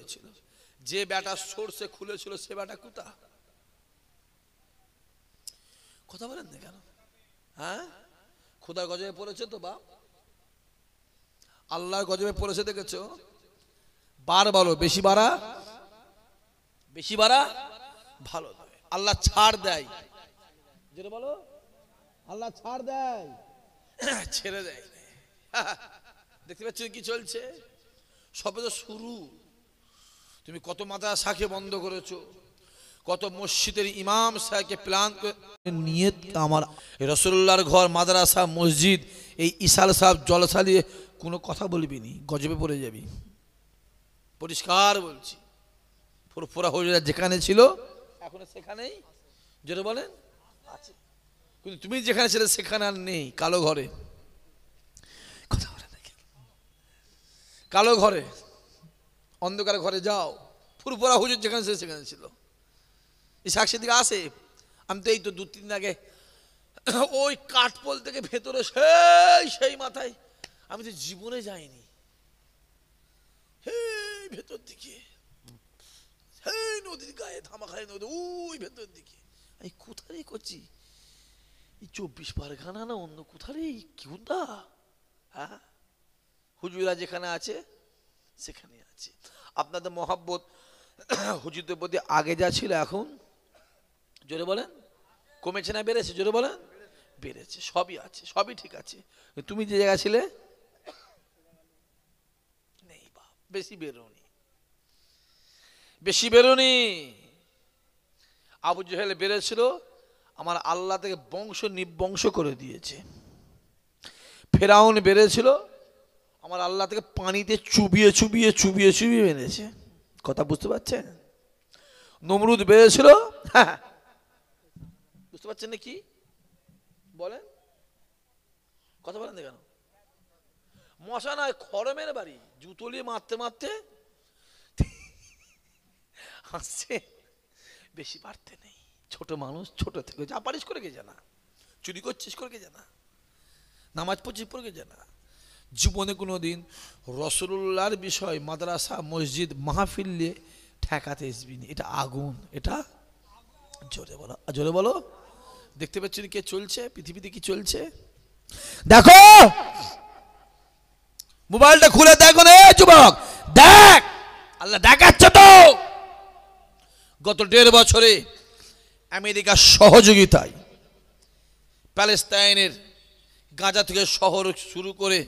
হয়েছিল। যে ব্যাটা সরষে খুলেছিল সে ব্যাটা কোথা? কথা বলেন না কেন? হ্যাঁ, খোদার গজবে পড়েছে তো বাপ, আল্লাহর গজবে পড়েছে দেখেছো? বার বলো, বেশি বাড়া ভালো নয়। আল্লাহ ছাড় দেয়, যেটা বলো আল্লাহ ছাড় দেয়, ছেড়ে দেয়। দেখতে পাচ্ছ কি চলছে? সবে তো শুরু। তুমি কত মাদ্রাসাকে বন্ধ করেছো, কত মসজিদের ইমাম সাহেবকে প্ল্যান করে নিয়ত আমার রাসূলুল্লাহর ঘর, মাদ্রাসা, মসজিদ, এই ইসাল সাহেব জলসা দিয়ে কোনো কথা বলবি নি, গজবে পড়ে যাবি। পরিষ্কার বলছি, ফুরফুরা হুজুরা যেখানে ছিল এখনো সেখানেই, যেটা বলেন আছে, কিন্তু তুমি যেখানে ছিলে সেখানে আর নেই। কালো ঘরে, কথা বলে না, কালো ঘরে, অন্ধকার ঘরে যাও, ফুরফুরা হুজুর যেখানে ছিল সেখানে ছিল। এই সাক্ষী দিকে আসে, আমি তো এই তো 2-3 দিন আগে ওই কাঠপোল থেকে ভেতরে সেই মাথায়, আমি তো জীবনে যাইনি ভেতর দিকে, নদীর গায়ে ধামাখাই নদী, ওই ভেতর দিকে আমি কোথায় করছি, এই 24 পরগনা না অন্য কোথায় কোনটা? হ্যাঁ, হুজুরা যেখানে আছে সেখানে আছে। আপনাদের মহাব্বত হুজুরদের প্রতি আগে যা ছিল এখন জোরে বলেন কমেছে না বেড়েছে? জোরে বলেন বেড়েছে। সবই আছে, সবই ঠিক আছে। তুমি যে জায়গা ছিলে নেই বাপ, বেশি বেরোনি। আবু জেহেল বেড়েছিল, আমার আল্লাহ থেকে বংশ নিবংশ করে দিয়েছে। ফেরাউন বেড়েছিল, আমার আল্লাহ থেকে পানিতে চুবিয়ে এনেছে। কথা বুঝতে পারছেন? নমরুদ বেড়েছিল, হ্যাঁ বুঝতে পারছেন না কি বলেন? কথা বলেন কেন? মশা নয়, খড়মের বাড়ি, জুতো নিয়ে মারতে মারতে হাসছে, বেশি বাড়তে নেই। ছোট মানুষ, ছোট থেকে যা পারিস করে গে জানা, চুরি করছিস করে গে জানা, নামাজ পড়ছিস পড়ে গে জানা। জীবনে কোনো দিন রাসূলুল্লাহর বিষয় মাদ্রাসা মসজিদ মাহফিল নিয়ে ঠেকাতে আসবিনি। এটা আগুন, এটা জোরে বলো, জোরে বলো। দেখতে পাচ্ছেন কে চলছে পৃথিবীতে, কি চলছে দেখো, মোবাইলটা খুলে দেখো রে যুবক, দেখ আল্লাহ দেখাচ্ছে তো। গত 1.5 বছরে আমেরিকার সহযোগিতায় প্যালেস্তাইনের গাজা থেকে শহর শুরু করে,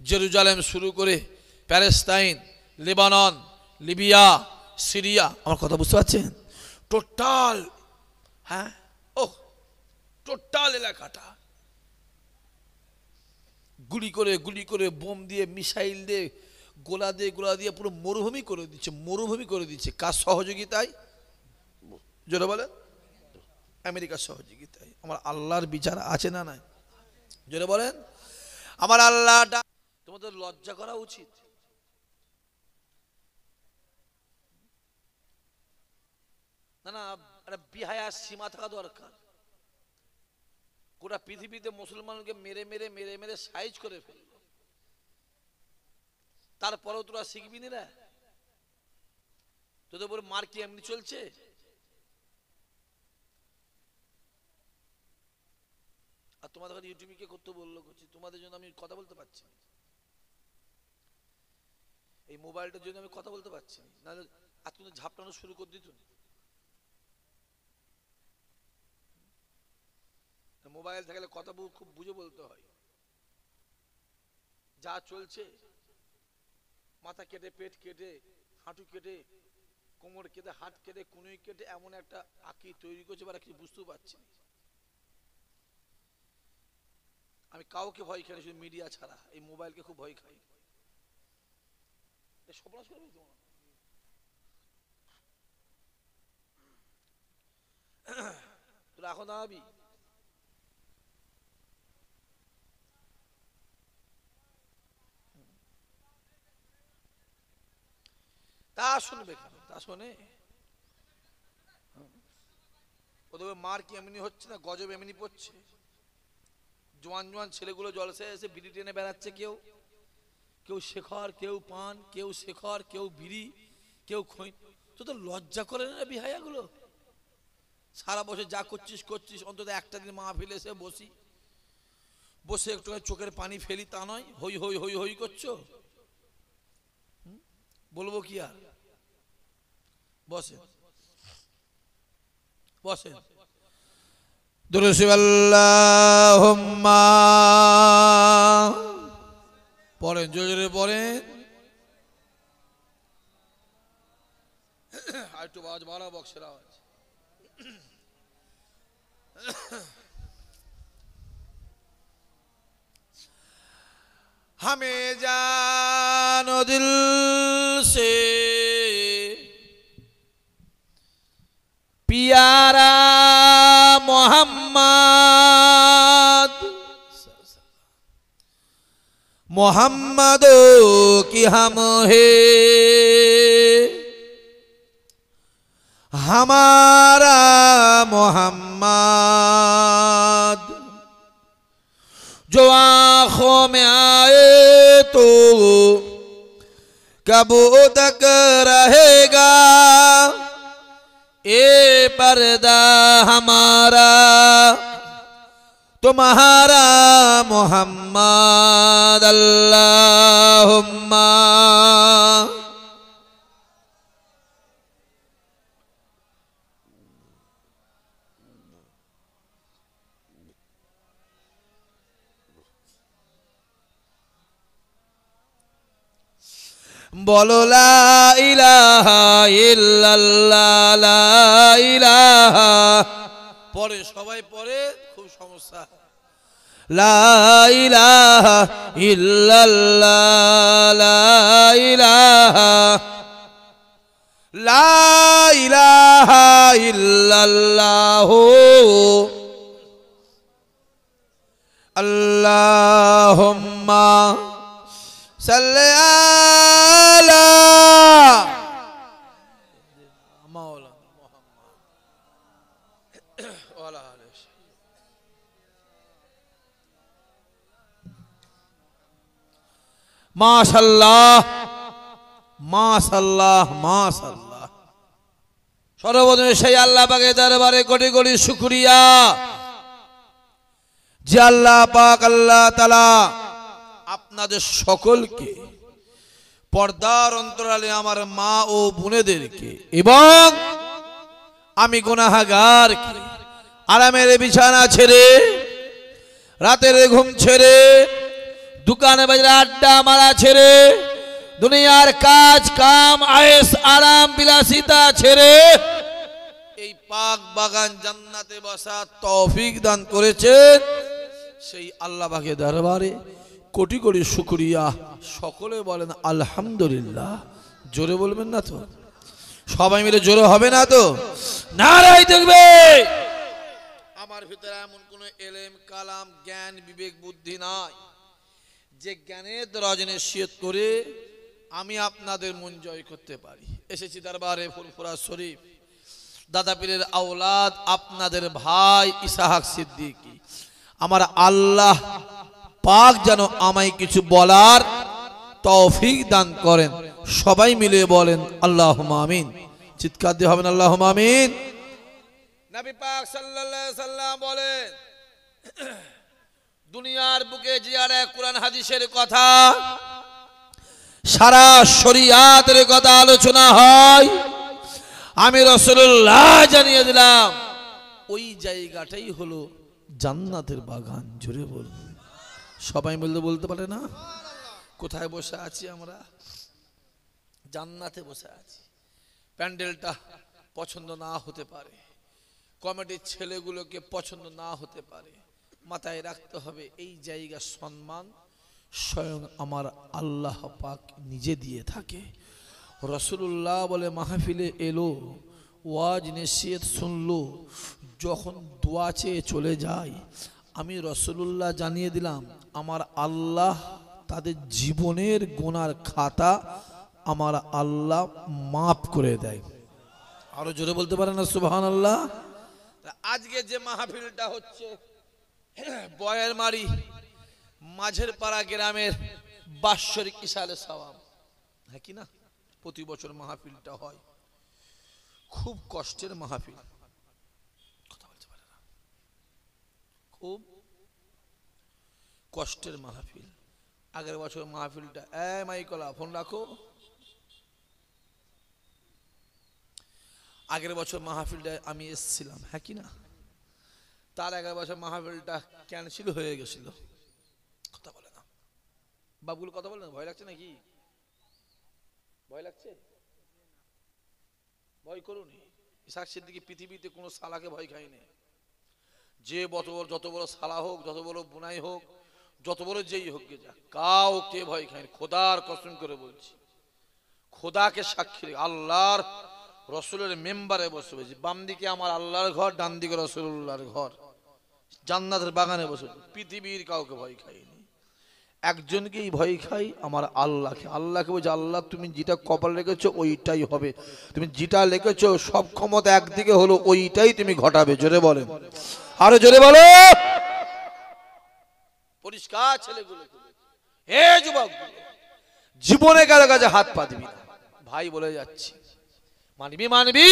জেরুজালেম শুরু করে, প্যালেস্তাইন, লেবানন, লিবিয়া, সিরিয়া, আমার কথা বুঝতে পারছেন? টোটাল, হ্যাঁ টোটাল এলাকাটা গুলি করে বোম দিয়ে, মিসাইল দিয়ে, গোলা দিয়ে পুরো মরুভূমি করে দিচ্ছে। কার সহযোগিতায়? জোরে বলেন আমেরিকার সহযোগিতায়। আমার আল্লাহর বিচার আছে না নাই? জোরে বলেন আমার আল্লাহ। তোমাদের লজ্জা করা উচিত। না একটা বিহায়া সীমা থাকা দরকার। গোটা পৃথিবীতে মুসলমানকে মেরে সাইজ করে ফেলল, তারপরেও তোরা শিখবি না? তোদের উপর মার কি এমনি চলছে? আর তোমাদের ইউটিউবে কে করতে বললো করছি, তোমাদের জন্য আমি কথা বলতে পারছি না, এই মোবাইলটার জন্য আমি কথা বলতে পারছি না, নাহলে আজকে ঝাপটানো শুরু করে দিত। মোবাইল থাকলে কথা খুব বুঝে বলতে হয়। যা চলছে, মাথা কেটে, পেট কেটে, হাঁটু কেটে, কোমর কেটে, হাত কেটে, কুনুই কেটে এমন একটা আঁকি তৈরি করছে, বা কিছু বুঝতেও পারছি না। আমি কাউকে ভয় খাই না, শুধু মিডিয়া ছাড়া এই মোবাইলকে খুব ভয় খাই। সর্বনাশ করবে তোমার। তোরা এখন দাঁড়াবি, তা শুনবে কেন? তা শোনে ওদের মার কি এমনি হচ্ছে না, গজব এমনি পড়ছে। জোয়ান ছেলেগুলো জলসায় এসে বিড়ি টেনে বেড়াচ্ছে, কেউ শেখর, কেউ পান, কেউ শেখর, কেউ বিড়ি, কেউ খই তো লজ্জা করে না বিহায়াগুলো? সারা বছর যা করছিস করছিস, অন্তত একটা দিন মাহফিলে এসে বসে একটু চোখের পানি ফেলি, তা নয় হই হই হই হই করছো। বলবো কি আর? বসে বসে আল্লাহুম্মা পড়েন, জোরে জোরে পড়েন। আর একটু আওয়াজ বাড়া, বক্সের আওয়াজ। हमें जानो दिल से प्यारा मोहम्मद, मोहम्मदो की हम है, हमारा मोहम्मद जो आँखों में आए तो कब तक रहेगा ये पर्दा हमारा तुम्हारा मोहम्मद। अल्लाहुम्मा बोलो ला इलाहा इल्लल्लाह, ला इलाहा। পরে সবাই পরে, খুব সমস্যা। লা ইলাহা ইল্লাল্লাহ, লা ইলাহা, লা ইলাহা ইল্লাল্লাহ, আল্লাহুম্মা সাল্লি আলা মাওলানা মুহাম্মদ ওয়া আলা আলিহি। মাশাআল্লাহ মাশাআল্লাহ মাশাআল্লাহ। সর্বপ্রথমে সেই আল্লাহ পাকের দরবারে কোটি কোটি শুকরিয়া যে আল্লাহ পাক আল্লাহ তাআলা আপনাদের সকলকে, পর্দার অন্তরালে আমার মা ও বোনেদেরকে এবং আমি গুনাহগারকে আরামের বিছানা ছেড়ে, রাতের ঘুম ছেড়ে, দোকানে বাজারে আড্ডা মারা ছেড়ে, দুনিয়ার কাজ কাম আয়েশ আরাম বিলাসিতা ছেড়ে এই পাক বাগান জান্নাতে বসার তৌফিক দান করেছেন সেই আল্লাহ পাকের দরবারে কোটি কোটি শুকরিয়া। সকলে বলেন আলহামদুলিল্লাহ। জোরে বলবেন না তো? সবাই মিলে জোরে হবে না তো? নারাই দেখবে। আমার ভিতরে এমন কোন এলেম কালাম জ্ঞান বিবেক বুদ্ধি নাই যে জ্ঞানের দরজা নিশ্চিত করে আমি আপনাদের মন জয় করতে পারি। এসেছি দরবারে ফুরফুরা শরীফ, দাদা পীরের আওলাদ আপনাদের ভাই ইসহাক সিদ্দিকী। আমার আল্লাহ পাক যেন আমায় কিছু বলার তৌফিক দান করেন। সবাই মিলে বলেন আল্লাহুম্মা আমিন। চিৎকার দিয়ে হবেন আল্লাহুম্মা আমিন। নবী পাক সাল্লাল্লাহু আলাইহি সাল্লাম বলেন, দুনিয়ার বুকে জিয়ারে কুরআন হাদিসের কথা, সারা শরীয়তের কথা আলোচনা হয়, আমি রাসূলুল্লাহ জানিয়ে দিলাম ওই জায়গাটাই হলো জান্নাতের বাগান। জোরে বলুন। সবাই মিলে বলতে পারে না? কোথায় বসে আছি আমরা? জান্নাতে বসে আছি। প্যান্ডেলটা পছন্দ না হতে পারে, কমিটির ছেলেগুলোকে পছন্দ না হতে পারে, মাথায় রাখতে হবে এই জায়গার সম্মান স্বয়ং আমার আল্লাহ পাক নিজে দিয়ে থাকে। রাসূলুল্লাহ বলে মাহফিলে এলো, ওয়াজ নসিহত শুনলো, যখন দোয়া চেয়ে চলে যায়, আমি রাসূলুল্লাহ জানিয়ে দিলাম আমার আল্লাহ তাদের জীবনের গুনার খাতা আমার আল্লাহ মাফ করে দেয়। আরো জোরে বলতে পারেন না সুবহানাল্লাহ? আজকে যে মাহফিলটা হচ্ছে বয়ের মারি মাঝের পাড়া গ্রামের বাৎসরিক ইশালে সওয়াব, হ্যাঁ কি না? প্রতি বছর মাহফিলটা হয়, খুব কষ্টের মাহফিল, কথা বলতে পারে না, খুব কষ্টের মাহফিল। আগের বছর মাহফিলটা, মাইকলা ফোন রাখো, আগের বছর মাহফিলটা আমি এসেছিলাম, হ্যাঁ কি না? তার আগের বছর মাহফিলটা ক্যান্সেল হয়ে গেছিল, কথা বলে না। বাবুল কথা বলে না, ভয় লাগছে নাকি? ভয় লাগছে? ভয় করুন। ইসাক সিদ্দিকী পৃথিবীতে কোনো সালাকে ভয় খায়নি। যে যত বড় সালা হোক, যত বড় বুনাই হোক, যত বড় যেই হোক গে যা, কাউকে ভয় খায়নি। খোদার কসম করে বলছি, খোদাকে সাক্ষী, আল্লাহর রসুলের মেম্বারে বসে বলছি, বাম দিকে আমার আল্লাহর ঘর, ডান দিকে রসুল্লাহর ঘর, জান্নাতের বাগানে বসে, পৃথিবীর কাউকে ভয় খাইনি। একজনকেই ভয় খাই, আমার আল্লাহকে। আল্লাহকে বলছে, আল্লাহ তুমি যেটা কপাল রেখেছো ওইটাই হবে, তুমি যেটা লিখেছো সব ক্ষমতা একদিকে হলো, ওইটাই তুমি ঘটাবে। জোরে বলেন, আরো জোরে বলো। পরিষ্কার ছেলেগুলো, হে যুবক, জীবনে কারো কাছে হাত পা দিবি না। ভাই বলে যাচ্ছি, মানবি মানবি,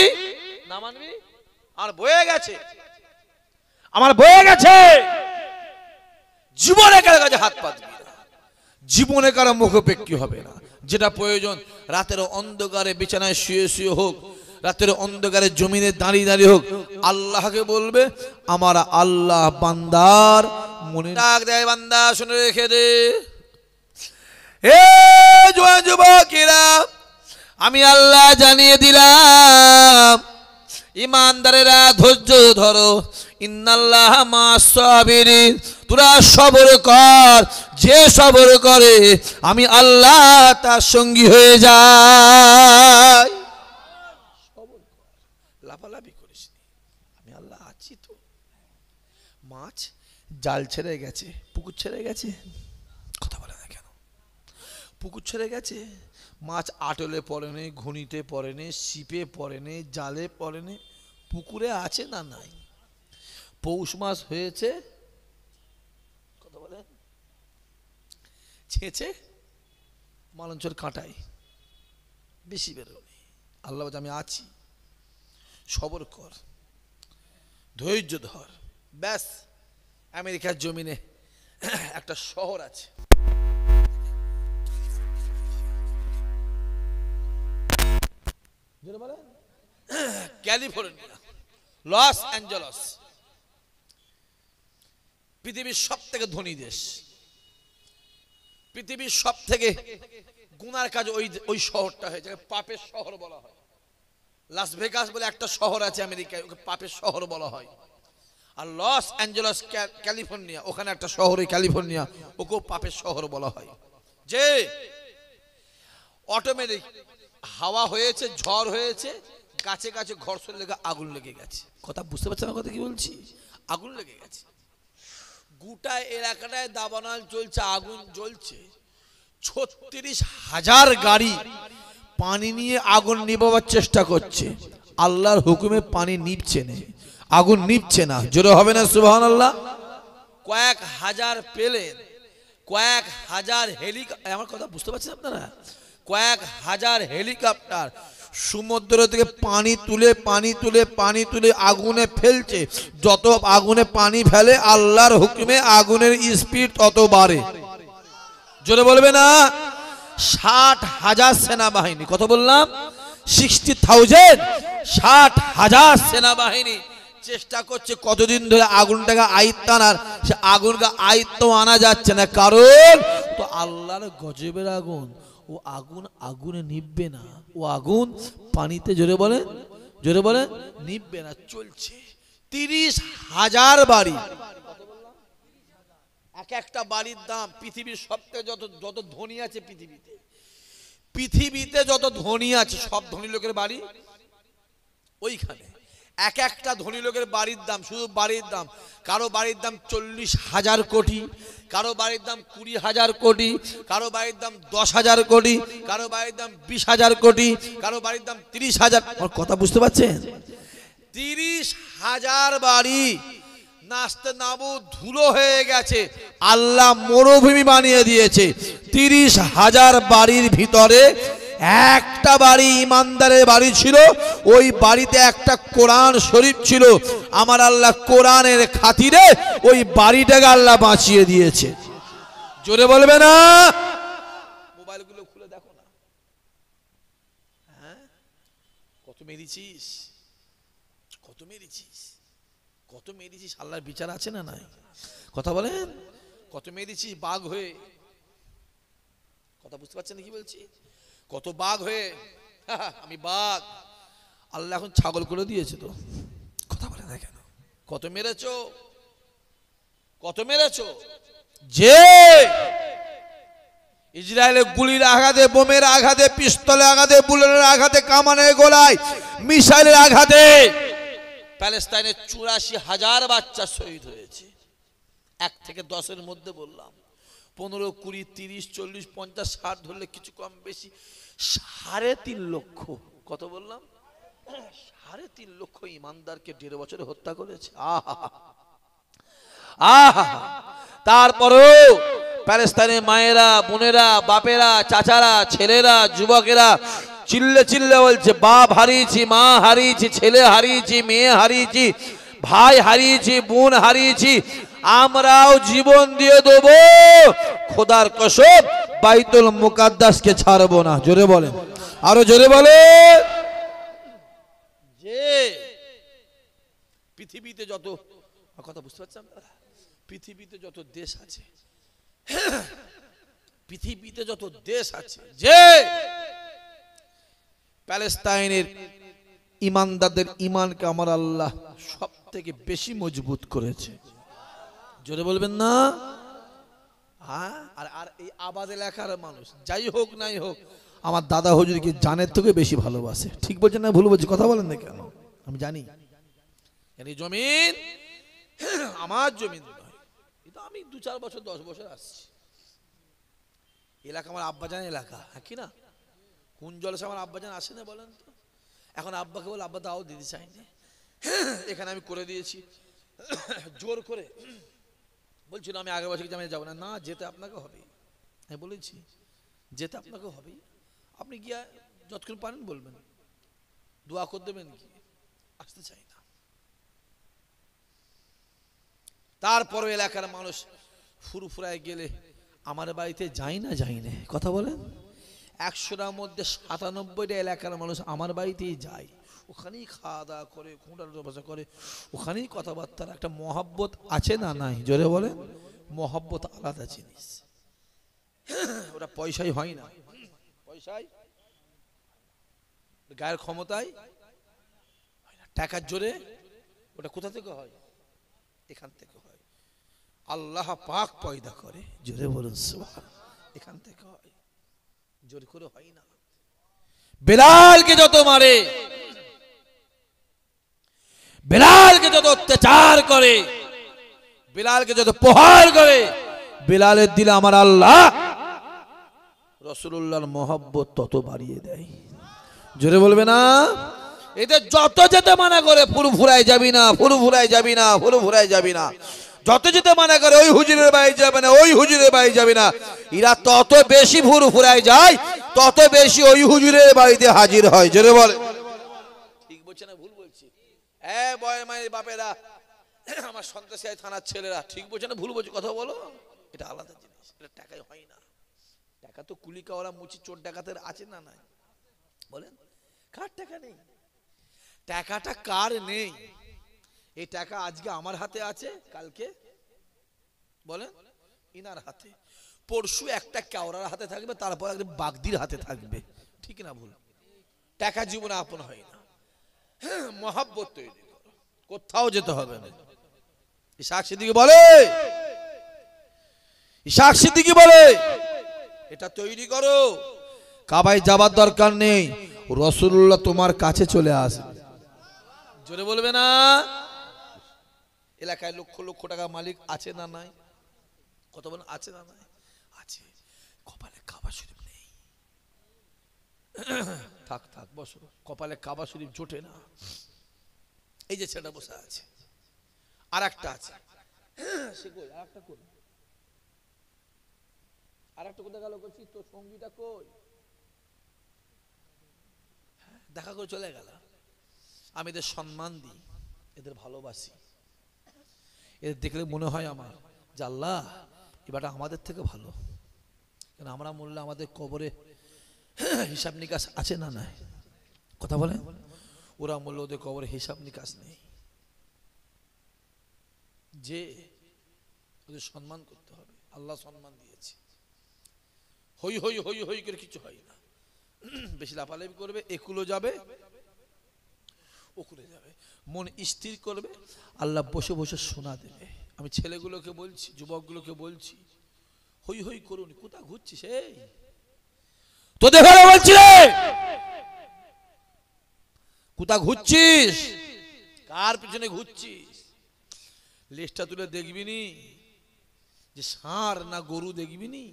না মানবি আর বয়ে গেছে, আমার বয়ে গেছে। জীবনে কারো কাছে হাত পা দিবি না, জীবনে কারো মুখোপেক্ষী হবে না। যেটা প্রয়োজন রাতের অন্ধকারে বিছানায় শুয়ে শুয়ে হোক, রাতের অন্ধকারে জমিনে দাঁড়িয়ে দাঁড়িয়ে হোক, আল্লাহকে বলবে, আমার আল্লাহ বান্দার মনে ডাক দেয়, বান্দা শুনে রেখে দে। হে যুবকেরা, আমি আল্লাহ জানিয়ে দিলাম, ইমানদারেরা ধৈর্য ধরো, ইন্নাল্লাহ মা'আস সাবিরিন, তোরা সবর কর, যে সবর করে আমি আল্লাহ তার সঙ্গী হয়ে যাই। সবর কর, লাফালাফি করিস, আমি আল্লাহ আছি তো। মাছ জাল ছেড়ে গেছে, পুকুর ছেড়ে গেছে, কথা বলে না কেন? পুকুর ছেড়ে গেছে, মাছ আটলে পড়েনি, ঘুনিতে পড়েনি, ছিপে পড়েনি, জালে পড়েনি, পুকুরে আছে না নাই? পৌষ মাস হয়েছে, কথা বলে, ছেঁচে মালঞ্চর কাঁটাই, বেশি বেরোনি। আল্লাহ বলছে, আমি আছি, সবর কর, ধৈর্য ধর। ব্যাস, আমেরিকার জমিনে একটা শহর আছে, ক্যালিফোর্নিয়া, লস অ্যাঞ্জেলস, পৃথিবীর সব থেকে ধনী দেশ, পৃথিবীর সব থেকে গুনার কাজ ওই শহরটা হয়েছে, পাপের শহর বলা হয়। লাস ভেগাস বলে একটা শহর আছে আমেরিকায়, ওকে পাপের শহর বলা হয়। আর লস অ্যাঞ্জেলস ক্যালিফোর্নিয়া, ওখানে একটা শহর, ক্যালিফোর্নিয়া, ওকেও পাপের শহর বলা হয়। যে অটোমেটিক হাওয়া হয়েছে, ঝড় হয়েছে, গাছে গাছে ঘর্ষণ লেগে আগুন লেগে গেছে। কথা বুঝতে পারছেন না কথা কি বলছি? আগুন লেগে গেছে, গোটা এলাকাটায় দাবানল চলছে, আগুন জ্বলছে। 36,000 গাড়ি পানি নিয়ে আগুন নিভাবার চেষ্টা করছে, আল্লাহর হুকুমে পানি নিভছে না, আগুন নিভছে না। জোরে হবে না সুবহানাল্লাহ? কয়েক হাজার প্লেন, কয়েক হাজার হেলিকপ্টার, আমার কথা বুঝতে পারছেন আপনারা? কয়েক হাজার হেলিকপ্টার সমুদ্র থেকে পানি তুলে পানি তুলে পানি তুলে আগুনে ফেলছে। যত আগুনে পানি ফেলে আল্লাহর হুকুমে আগুনের স্পিড তত বাড়ে। জোরে বলবে না? 60,000 সেনাবাহিনী, কত বললাম? 60,000, 60,000 সেনাবাহিনী চেষ্টা করছে কতদিন ধরে আগুনটাকে আয়ত্ত আনার। সে আগুনকে আয়ত্ত আনা যাচ্ছে না, কারণ তো আল্লাহর গজবের আগুন। ও আগুন আগুনে নিভবে না, ও আগুন পানিতে, জোরে বলে, জোরে বলে, নিভবে না। চলছে 30,000 বাড়ি, এক একটা বাড়ির দাম পৃথিবীর সবথেকে যত ধনী আছে পৃথিবীতে যত ধনী আছে সব ধনী লোকের বাড়ি ওইখানে। এক একটা ধনী লোকের বাড়ির দাম, শুধু বাড়ির দাম, কারো বাড়ির দাম 40,000 কোটি, কারো বাড়ির দাম 20,000 কোটি, কারো বাড়ির দাম 10,000 কোটি, কারো বাড়ির দাম 20,000 কোটি, কারো বাড়ির দাম 30,000। আমার কথা বুঝতে পারছেন? 30,000 বাড়ি নাস্তে নাবুদ ধুলো হয়ে গেছে, আল্লাহ মরুভূমি বানিয়ে দিয়েছে। 30,000 বাড়ির ভিতরে একটা বাড়ি ইমানদারের বাড়ি ছিল, ওই বাড়িতে একটা কোরআন শরীফ ছিল। আমার আল্লাহ কোরআনের খাতিরে ওই বাড়িটাকে আল্লাহ বাঁচিয়ে দিয়েছে। জোরে বলবে না? মোবাইলগুলো খুলে দেখো না, হ্যাঁ কত মেরেছিস, কত মেরেছিস, কত মেরেছিস, আল্লাহর বিচার আছে না নাই? কথা বলেন, কত মেরেছিস বাঘ হয়ে, কথা বুঝতে পারছেন কি বলছি? কত বাঘ হয়ে, আমি বাঘ, আল্লাহ এখন ছাগল করে দিয়েছে তো। কথা বলে না কেন? কত মেরেছো, কত মেরেছো? যে ইসরায়েলের গুলির আঘাতে, বোমের আঘাতে, পিস্তলের আঘাতে, বুলেটের আঘাতে, কামানের গোলায়, মিসাইলের আঘাতে প্যালেস্তাইনের ৮৪,০০০ বাচ্চা শহীদ হয়েছে। ১ থেকে ১০-এর মধ্যে বললাম, ১৫, ২০, ৩০, ৪০, ৫০, ৬০ ধরলে কিছু কম বেশি ৩.৫ লক্ষ। কত বললাম? ৩.৫ লক্ষ ইমানদারকে ১.৫ বছরে হত্যা করেছে। আহা আহা। তারপরেও প্যালেস্তাইনের মায়েরা, বোনেরা, বাপেরা, চাচারা, ছেলেরা, যুবকেরা চিল্লে চিল্লে বলছে, বাপ হারিয়েছি, মা হারিয়েছি, ছেলে হারিয়েছি, মেয়ে হারিয়েছি, ভাই হারিয়েছি, বোন হারিয়েছি, আমরাও জীবন দিয়ে দেব, খোদার কসম বাইতুল মুকাদ্দাসকে ছাড়বো না। জোরে বলেন, আরো জোরে বলে। যে পৃথিবীতে যত, কথা বুঝতে পারছেন, পৃথিবীতে যত দেশ আছে, পৃথিবীতে যত দেশ আছে, যে প্যালেস্তাইনের ইমানদারদের ইমানকে আমার আল্লাহ সব থেকে বেশি মজবুত করেছে। জোরে বলবেন না? হ্যাঁ। আর এই আবাদ এলাকার মানুষ যাই হোক নাই হোক, আমার দাদা হুজুরকে জানের থেকে বেশি ভালোবাসে। ঠিক বলছেন না ভুল বলছি? কথা বলেন না কেন? আমি জানি জমিন আমার জমিন নয়, কিন্তু আমি ২-৪ বছর ১০ বছর আসছি। এলাকা আমার আব্বাজান এলাকা, হ্যাঁ কি না? কোন জলসা আমার আব্বাজান আসে না বলেন তো? এখন আব্বাকে বলে, আব্বা দাও দিতে চাইনি, এখানে আমি করে দিয়েছি জোর করে। বলছিল আমি আগের বছর আমি যাবো না। না, যেতে আপনাকে হবে। আমি বলেছি যেতে আপনাকে হবে, আপনি গিয়ে যতক্ষণ পারেন বলবেন, দোয়া করে দেবেন, কি আসতে চাই না। তারপরে এলাকার মানুষ ফুরফুরায় গেলে আমার বাড়িতে যাই না, যাই না। কথা বলেন, ১০০টার মধ্যে ৯৭টা এলাকার মানুষ আমার বাড়িতেই যায়, ওখানেই খাওয়া দাওয়া করে, খুঁটার ভাষা করে, ওখানেই কথাবার্তার একটা মহাব্বত আছে না নাই? জোরে বলে। মহাব্বত আলাদা জিনিস, ওটা পয়সায় হয় না, পয়সায়, গায়ের ক্ষমতায় হয় না, টাকার জোরে। ওটা কোথা থেকে হয়? এখান থেকে হয়, আল্লাহ পাক পয়দা করে। জোরে বলুন সুবহানাল্লাহ। এখান থেকে হয়, জোর করে হয় না। বেলালকে যত মারে, বেলালকে যত অত্যাচার করে, বেলালকে যত প্রহার করে, বেলালের দিলে আমার আল্লাহ রাসূলুল্লাহর মহব্বত তত বাড়িয়ে দেয়। জোরে বলবে না? এদের যত যেতে মানা করে, ফুরফুরায় যাবি না, ফুরফুরায় যাবি না, ফুরফুরায় যাবি না, যত যেতে মানা করে, ওই হুজুরের বাড়ি যাবে না, ওই হুজুরের বাড়ি যাবে না, এরা তত বেশি ফুরফুরায় যায়, তত বেশি ওই হুজুরের বাড়িতে হাজির হয়। জোরে বলে। ঠিক বলছে না ভুল বলছি? বয় মায়ের বাপেরা, আমার সন্ত্রাসী থানার ছেলেরা, ঠিক বলছে না ভুল বলছি? কথা বলো, এটা আলাদা জিনিস, এটা টাকায় হয় না। টাকা তো কুলিকাওয়ালা মুচি চোর ডাকাতের আছে না নাই? বলেন, কার টাকা নেই? টাকাটা কার নেই? এই টাকা আজকে আমার হাতে আছে, কালকে বলেন ইনার হাতে, পরশু একটা কাওরার হাতে থাকবে, তারপর একদম বাগদির হাতে থাকবে। ঠিক না ভুল? টাকা জীবনে আপন হয় না। মহাব্বত তৈরি করো, কোথাও যেতে হবে না। ইসহাক সিদ্দিকী বলে, ইসহাক সিদ্দিকী বলে, এটা তৈরি করো, কাবায় যাবার দরকার নেই, রাসূলুল্লাহ তোমার কাছে চলে আসবে। জোরে বলবে না? এলাকায় লক্ষ লক্ষ টাকা মালিক আছে না নাই? কত বলেন, আছে না নাই? আছে। কপালে কাবা শরীফ নেই। থাক থাক, বসো। কপালে কাবা শরীফ জোটে না। এই যে ছেলেটা বসে আছে, আর একটা আছে, সে কই? আর একটা কই? আর একটা কোথায় গেল? করছি তোর সঙ্গীটা কই? দেখা করে চলে গেল। আমি এদের সম্মান দিই, এদের ভালোবাসি, এদের দেখলে মনে হয় আমার যে আল্লাহ এবারটা আমাদের থেকে ভালো। কেন আমরা মরলে আমাদের কবরে হিসাব নিকাশ আছে না নাই? কথা বলে, ওরা মরলে ওদের কবরে হিসাব নিকাশ নেই। যে ওদের সম্মান করতে হবে, আল্লাহ সম্মান দিয়েছে। হই হই হই হই করে কিছু হয় না, বেশি লাফালাফি করবে একুলো যাবে ওকুলে যাবে, মন স্থির করবে, আল্লাহ বসে বসে শোনা দেবে। আমি ছেলেগুলোকে বলছি, যুবকগুলোকে বলছি, হই হই করুন। কোথা ঘুরছিস? এই তোদের ঘরে বলছি রে, কোথা ঘুরছিস? কার পিছনে ঘুরছিস? লেজটা তুলে দেখবি নি যে ষাঁড় না গরু, দেখবি নি?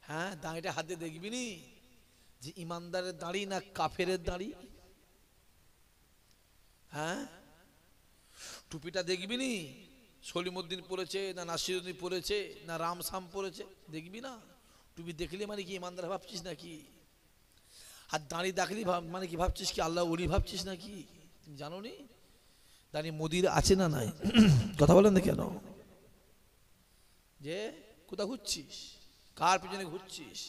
হ্যাঁ, দাঁড়িটা হাতে দেখবি নি যে ইমানদারের দাঁড়ি না কাফেরের দাঁড়ি? হ্যাঁ, টুপিটা দেখবি নি সলিমুদ্দিন পড়েছে না নাসিরুদ্দিন পড়েছে না রামসাম পড়েছে? দেখবি না? টুপি দেখলে মানে কি ইমানদার ভাবছিস নাকি? আর দাঁড়ি দেখলি মানে কি ভাবছিস কি আল্লাহ ওলি ভাবছিস নাকি? তুমি জানো নি দাঁড়ি মোদির আছে না নাই? কথা বলেন না কেন? যে কোথা ঘুরছিস? কার পিছনে ঘুরছিস?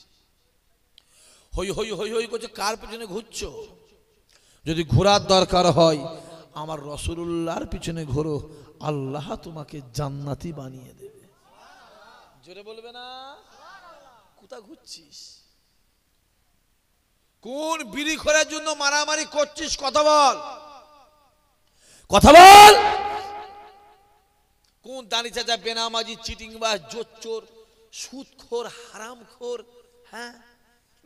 হই হই হই হই করছে, কার পিছনে ঘুরছো? যদি ঘোরার দরকার হয় আমার রাসূলুল্লাহর পিছনে ঘোরো, আল্লাহ তোমাকে জান্নাতি বানিয়ে দেবে। জোরে বলবে না? কোথা ঘুরছিস? কোন বিড়ি খোরার জন্য মারামারি করছিস? কথা বল, কথা বল। কোন দানি চাচা, বেনামাজি, চিটিংবাজ, জোচ্চোর, সুদখোর, হারামখোর, হ্যাঁ,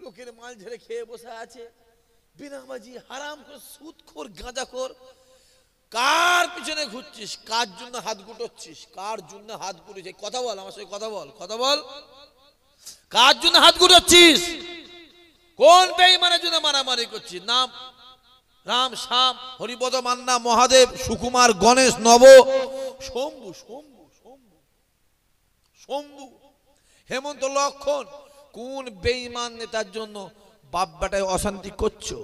লোকের মাল ঝেড়ে খেয়ে বসে আছে, বেনামাজি, হারামখোর, সুদখোর, গাঁজাখোর। কার পিছনে ঘুরছিস? কার জন্য হাত গুটোচ্ছিস? কার জন্য হাত গুটিস? কথা বল, আমার সঙ্গে কথা বল, কথা বল। কার জন্য হাত গুটোচ্ছিস? কোন বেঈমানের জন্য মারামারি করছিস? নাম রাম, শ্যাম, হরিপদ, মান্না, মহাদেব, সুকুমার, গণেশ, নব, শম্ভু, শম্ভু, শম্ভু, শম্ভু, হেমন্ত, লক্ষণ। কোন বেঈমান নেতার জন্য বাপ বেটায় অশান্তি করছো?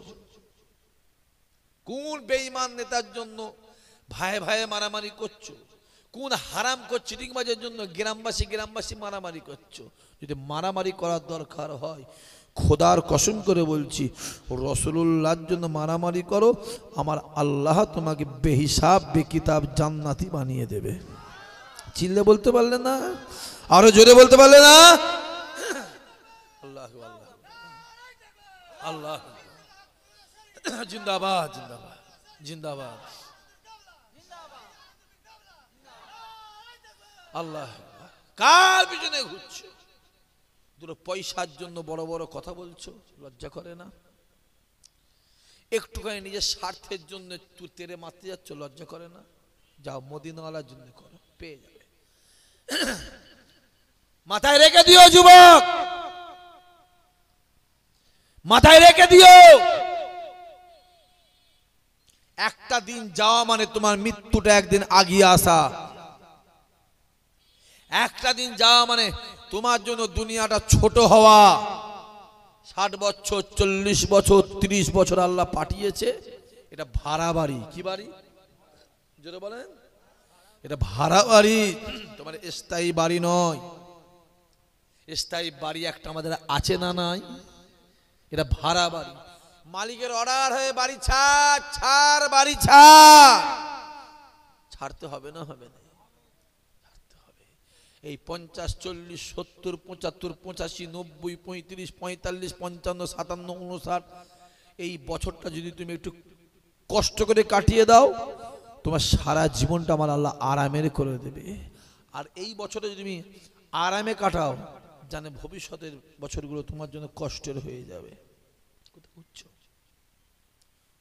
কোন বেঈমান নেতার জন্য ভাই ভাই মারামারি করছো? কোন হারাম করছো চিটিংবাজের জন্য গ্রামবাসী মারামারি করছো? যদি মারামারি করার দরকার হয়, খোদার কসম করে বলছি, রাসূলুল্লাহর জন্য মারামারি করো, আমার আল্লাহ তোমাকে বেহিসাব বেকিতাব জান্নাতি বানিয়ে দেবে। চিল্লে বলতে পারলে না? আরো জোরে বলতে পারলে না? আল্লাহু আল্লাহ, আল্লাহ জিন্দাবাদ, জিন্দাবাদ, জিন্দাবাদ। আল্লাহ, কার পিছনে ঘুরছো? দুটো পয়সার জন্য বড় বড় কথা বলছো, লজ্জা করে না? একটুখানি নিজের স্বার্থের জন্য তুই তেরে মারতে যাচ্ছ, লজ্জা করে না? যাও মদিনাওয়ালার জন্য করো, পেয়ে যাবে। মাথায় রেখে দিও যুবক, মাথায় রেখে দিও, একটা দিন যাওয়া মানে তোমার মৃত্যুটা একদিন আগিয়ে আসা। একটা দিন যাওয়া মানে তোমার জন্য দুনিয়াটা ছোট হওয়া। 60 বছর, 40 বছর, 30 বছর আল্লাহ পাঠিয়েছে, এটা ভাড়া বাড়ি। কি বাড়ি? জোরে বলেন। এটা ভাড়া বাড়ি, তোমার স্থায়ী বাড়ি নয়। স্থায়ী বাড়ি একটা আমাদের আছে না নাই? এটা ভাড়া বাড়ি। মালিকের অর্ডার হয়ে বাড়ি ছাড়, ছাড়, বাড়ি ছাড়। ছাড়তে হবে না? হবে না? ছাড়তে হবে। এই 50, 40, 70, 75, 85, 90, 35, 45, 55, 57, 59 এই বছরটা যদি তুমি একটু কষ্ট করে কাটিয়ে দাও, তোমার সারা জীবনটা আমার আল্লাহ আরামের করে দেবে। আর এই বছরে যদি তুমি আরামে কাটাও, জানে ভবিষ্যতের বছরগুলো তোমার জন্য কষ্টের হয়ে যাবে। কোথায় বুঝছো?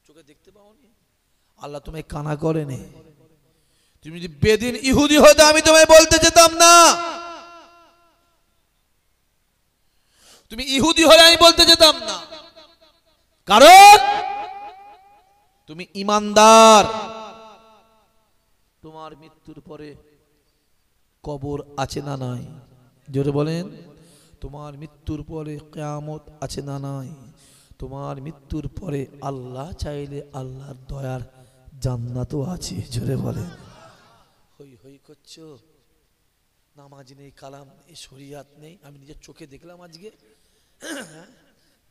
চোখে দেখতে পাওনি? আল্লাহ তোমায় কানা করেনি। তুমি যদি বেদিন ইহুদি হতে আমি তোমায় বলতে যেতাম না। তুমি ইহুদি হলে আমি বলতে যেতাম না, কারণ তুমি ইমানদার। তোমার মৃত্যুর পরে কবর আছে না নাই? জোরে বলেন। তোমার মৃত্যুর পরে কিয়ামত আছে না নাই? তোমার মৃত্যুর পরে আল্লাহ চাইলে আল্লাহর দয়ার জান্নাতও আছে। জোরে বলে। হই হই করছো, নামাজ নেই, কালাম নেই, শরিয়াত নেই। আমি নিজের চোখে দেখলাম আজকে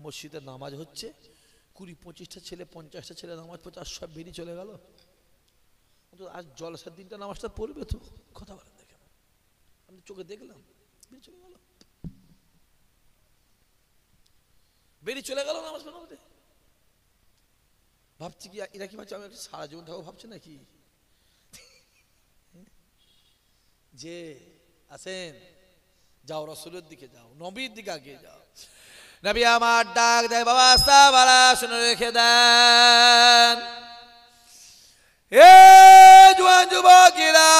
মসজিদে নামাজ হচ্ছে, 20-25টা ছেলে, 50টা ছেলে নামাজ পড়ছে, আর সব বেরিয়ে চলে গেল। আজ জলসার দিনটা নামাজটা পড়বে তো, কথা বলেন দেখেন, আমি চোখে দেখলাম বেরিয়ে চলে গেল, বেরিয়ে চলে গেল নামাজ পড়তে। ভাবছি কি এরা কি ভাবছে আমি সারা জীবন থাকবো, ভাবছে নাকি? যে আসেন, যাও রসুলের দিকে যাও, নবীর দিকে আগে যাও। নবী আমার ডাক দেয়, বাবা সাহাবারা শুনে রেখে দেন, এ জওয়ান যুবকেরা,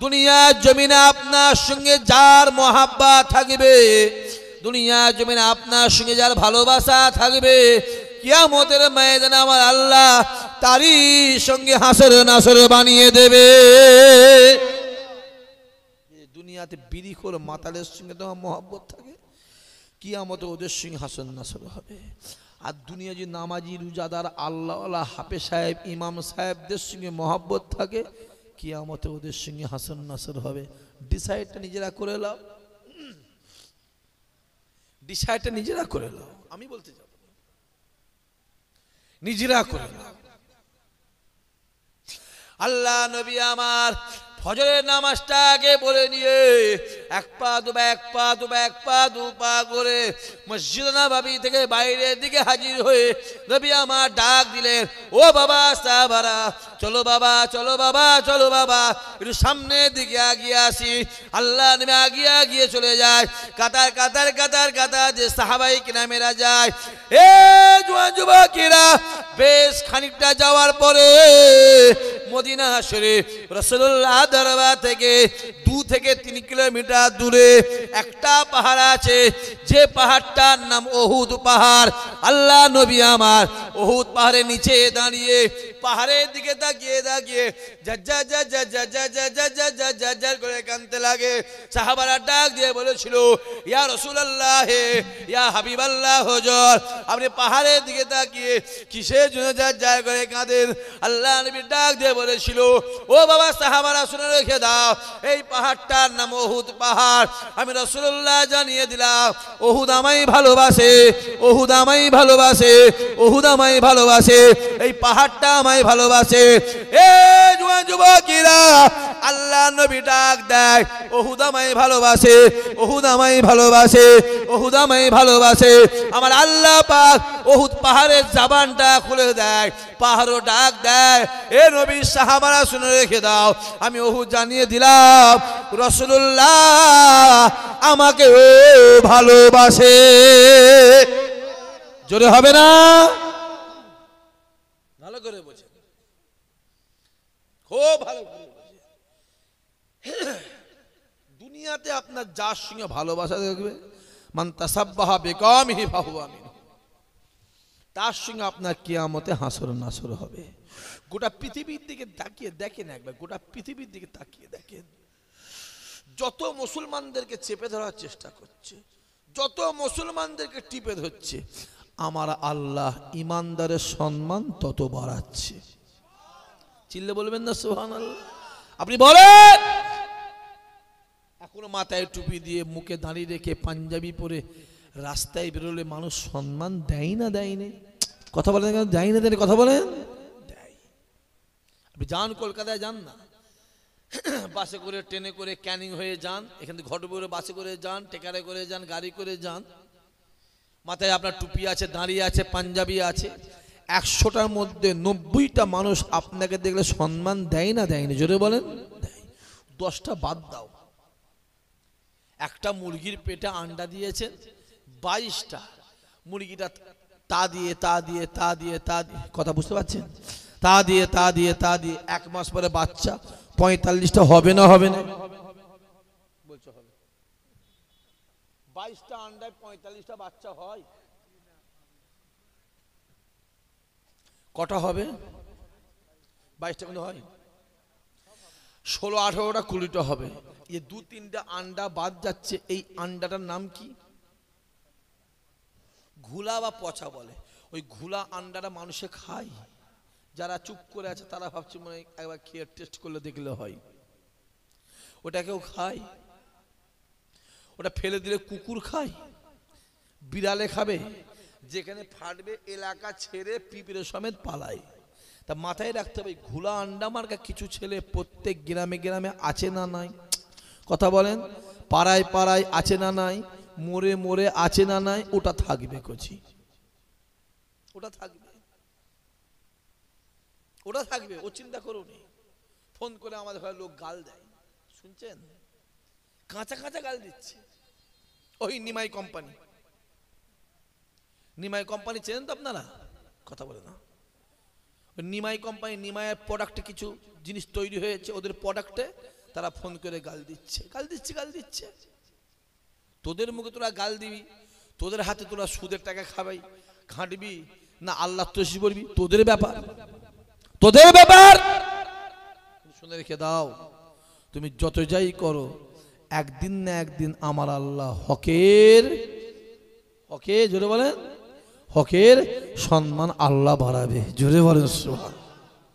দুনিয়ার জমিনে আপনার সঙ্গে যার মহাব্বত থাকবে, দুনিয়ার জমিনে আপনার সঙ্গে যার ভালোবাসা থাকবে, কিয়ামতের ময়দানে আমার আল্লাহ তারই সঙ্গে হাসর নাসর বানিয়ে দেবে। দুনিয়াতে বিড়িখোর মাতালের সঙ্গে তোমার মহব্বত থাকে, কিয়ামতে ওদের সঙ্গে হাসর নাসর হবে। আর দুনিয়া যে নামাজি রোজাদার আল্লাহওয়ালা হাফেজ সাহেব ইমাম সাহেবদের সঙ্গে মহব্বত থাকে, কিয়ামতে ওদের সঙ্গে হাসর নাসর হবে। ডিসাইডটা নিজেরা করে নাও, ডিসাইডটা নিজেরা করে নাও, আমি বলতে যাব, নিজেরা করে নাও। আল্লাহ নবী আমার ফজরের নামাজটা আগে বলে নিয়ে এক পা দুপা এক পা দুপা এক পা দুপা করে মসজিদ নববী থেকে বাইরের দিকে হাজির হয়ে নবী আমার ডাক দিলেন, ও বাবা সাহাবারা, চলো বাবা, চলো বাবা, চলো বাবা, একটু সামনের দিকে আগিয়ে আসি। আল্লাহ নবী আগিয়ে আগিয়ে চলে যায়, কাতার কাতার কাতার কাতার যে সাহাবাই কিরামেরা যায়। এ জওয়ান যুবকেরা, বেশ খানিকটা যাওয়ার পরে মদিনা শরীফ রাসূলুল্লাহ দরবার থেকে 2 থেকে 3 কিলোমিটার দূরে একটা পাহাড় আছে, যে পাহাড়টার নাম ওহুদ পাহাড়। আল্লাহ নবী আমার ওহুদ পাহাড়ের নিচে দাঁড়িয়ে পাহাড়ের দিকে তাকিয়ে তাকিয়ে জাজ্জা জাজ্জা জাজ্জা জাজ্জা জাজ্জা জাজ্জা করে কাঁদতে লাগে। সাহাবারা ডাক দিয়ে বলেছিল, ইয়া রাসূলুল্লাহ, ইয়া হাবিবাল্লাহ, হুজুর আপনি পাহাড়ের দিকে তাকিয়ে কিসের জন্য জাজ্জা করে কাঁদেন? আল্লাহ নবী ডাক দিয়ে বলেছিল, ও বাবা সাহাবারা শুনে রেখে দাও, এই পাহাড়টার নাম ওহুদ পাহাড়। আমি রাসূলুল্লাহ জানিয়ে দিলাম, ওহুদ আমায় ভালোবাসে, ওহুদ আমায় ভালোবাসে, ওহুদ আমায় ভালোবাসে, এই পাহাড়টা আমায় ভালোবাসে। এ জওয়ান যুবকেরা, আল্লাহ নবী ডাক দেয়, ওহুদ আমায় ভালোবাসে, ওহুদ আমায় ভালোবাসে, ওহুদ আমায় ভালোবাসে। আমার আল্লাহ পাক ওহুদ পাহাড়ের জবানটা খুলে দেয়, পাহাড়ও ডাক দেয়, এ নবী সাহাবারা শুনে রেখে দাও, আমি ওহুদ জানিয়ে দিলাম রাসূলুল্লাহ আমাকে ভালোবাসে। জোরে হবে না? ভালো করে বোঝেন, খুব ভালো করে বোঝেন। দুনিয়াতে আপনার যার সঙ্গে ভালোবাসা দেখবে, মান তাসাব্বাহা বিকামিহি ফাহুয়া মিনহু, তার সঙ্গে আপনার কিয়ামতে হাসর নাসর হবে। গোটা পৃথিবীর দিকে তাকিয়ে দেখেন একবার, গোটা পৃথিবীর দিকে তাকিয়ে দেখেন, যত মুসলমানদেরকে চেপে ধরার চেষ্টা করছে, যত মুসলমানদেরকে টিপে ধরছে, আমার আল্লাহ ইমানদারের সম্মান তত বাড়াচ্ছে। চিল্লে বলবেন না সুবহানাল্লাহ? আপনি বলেন, এখনো মাথায় টুপি দিয়ে মুখে দাঁড়িয়ে রেখে পাঞ্জাবি পরে রাস্তায় বেরোলে মানুষ সম্মান দেয় না? দেয়নি? কথা বলেন, দেয় না? দেয়? কথা বলেন, দেয়। আপনি যান কলকাতায়, যান না, বাসে করে ট্রেনে করে ক্যানিং হয়ে যান, এখান থেকে ঘটপুরে বাসে করে যান, টেকারে করে যান, গাড়ি করে যান, মাথায় আপনার টুপি আছে, দাঁড়িয়ে আছে, পাঞ্জাবি আছে, 100টার মধ্যে 90টা মানুষ আপনাকে দেখলে সম্মান দেয় না? দেয়নি? জোরে বলেন, দেয়। 10টা বাদ দাও, একটা মুরগির পেটে আন্ডা দিয়েছেন 22টা, মুরগিটা তা দিয়ে তা দিয়ে তা দিয়ে তা দিয়ে, কথা বুঝতে পারছেন? তা দিয়ে তা দিয়ে তা দিয়ে 1 মাস পরে বাচ্চা 45টা হবে না? হবে না? বলছো হবে। 22টা আন্ডায় 45টা বাচ্চা হয়, কটা হবে? 22টা কিন্তু হয়, 16, 18টা 20টা হবে। এই 2-3টা আন্ডা বাদ যাচ্ছে, এই আন্ডাটার নাম কি? ঘুলা বা পচা বলে। ওই ঘোলা আন্ডাটা মানুষে খায়, যারা চুপ করে আছে তারা ভাবছে মনে হয় একবার খেয়ে টেস্ট করলে দেখলে হয়। ওটাকেও খায়, ওটা ফেলে দিলে কুকুর খায়, বিড়ালে খাবে, যেখানে ফাটবে এলাকা ছেড়ে পিঁপড়ে সমেত পালায়। তা মাথায় রাখতে হবে ঘোলা আন্ডা মার্কা কিছু ছেলে প্রত্যেক গ্রামে গ্রামে আছে না নাই? কথা বলেন, পাড়ায় পাড়ায় আছে না নাই? মোড়ে মোড়ে আছে না নাই? ওটা থাকবে কচি, ওটা থাকবে, ওটা থাকবে, ও চিন্তা করুন। ফোন করে আমাদের ঘরে লোক গাল দেয়, শুনছেন? কাঁচা কাঁচা গাল দিচ্ছে। ওই নিমাই কোম্পানি, নিমাই কোম্পানি চেনেন তো আপনারা? কথা বলে না। নিমাই কোম্পানি, নিমাইয়ের প্রোডাক্টে কিছু জিনিস তৈরি হয়েছে, ওদের প্রোডাক্টে তারা ফোন করে গাল দিচ্ছে, গাল দিচ্ছে, গাল দিচ্ছে। তোদের মুখে তোরা গাল দিবি, তোদের হাতে তোরা সুদের টাকা খাবাই, ঘাঁটবি না আল্লাহ তসবি বলবি, তোদের ব্যাপার, তোদের ব্যাপার। শুনে রেখে দাও, তুমি যত যাই করো, একদিন না একদিন আমার আল্লাহ হকের, হকে জোরে বলেন, হকের সম্মান আল্লাহ বাড়াবে, জোরে বলেন সুবহান।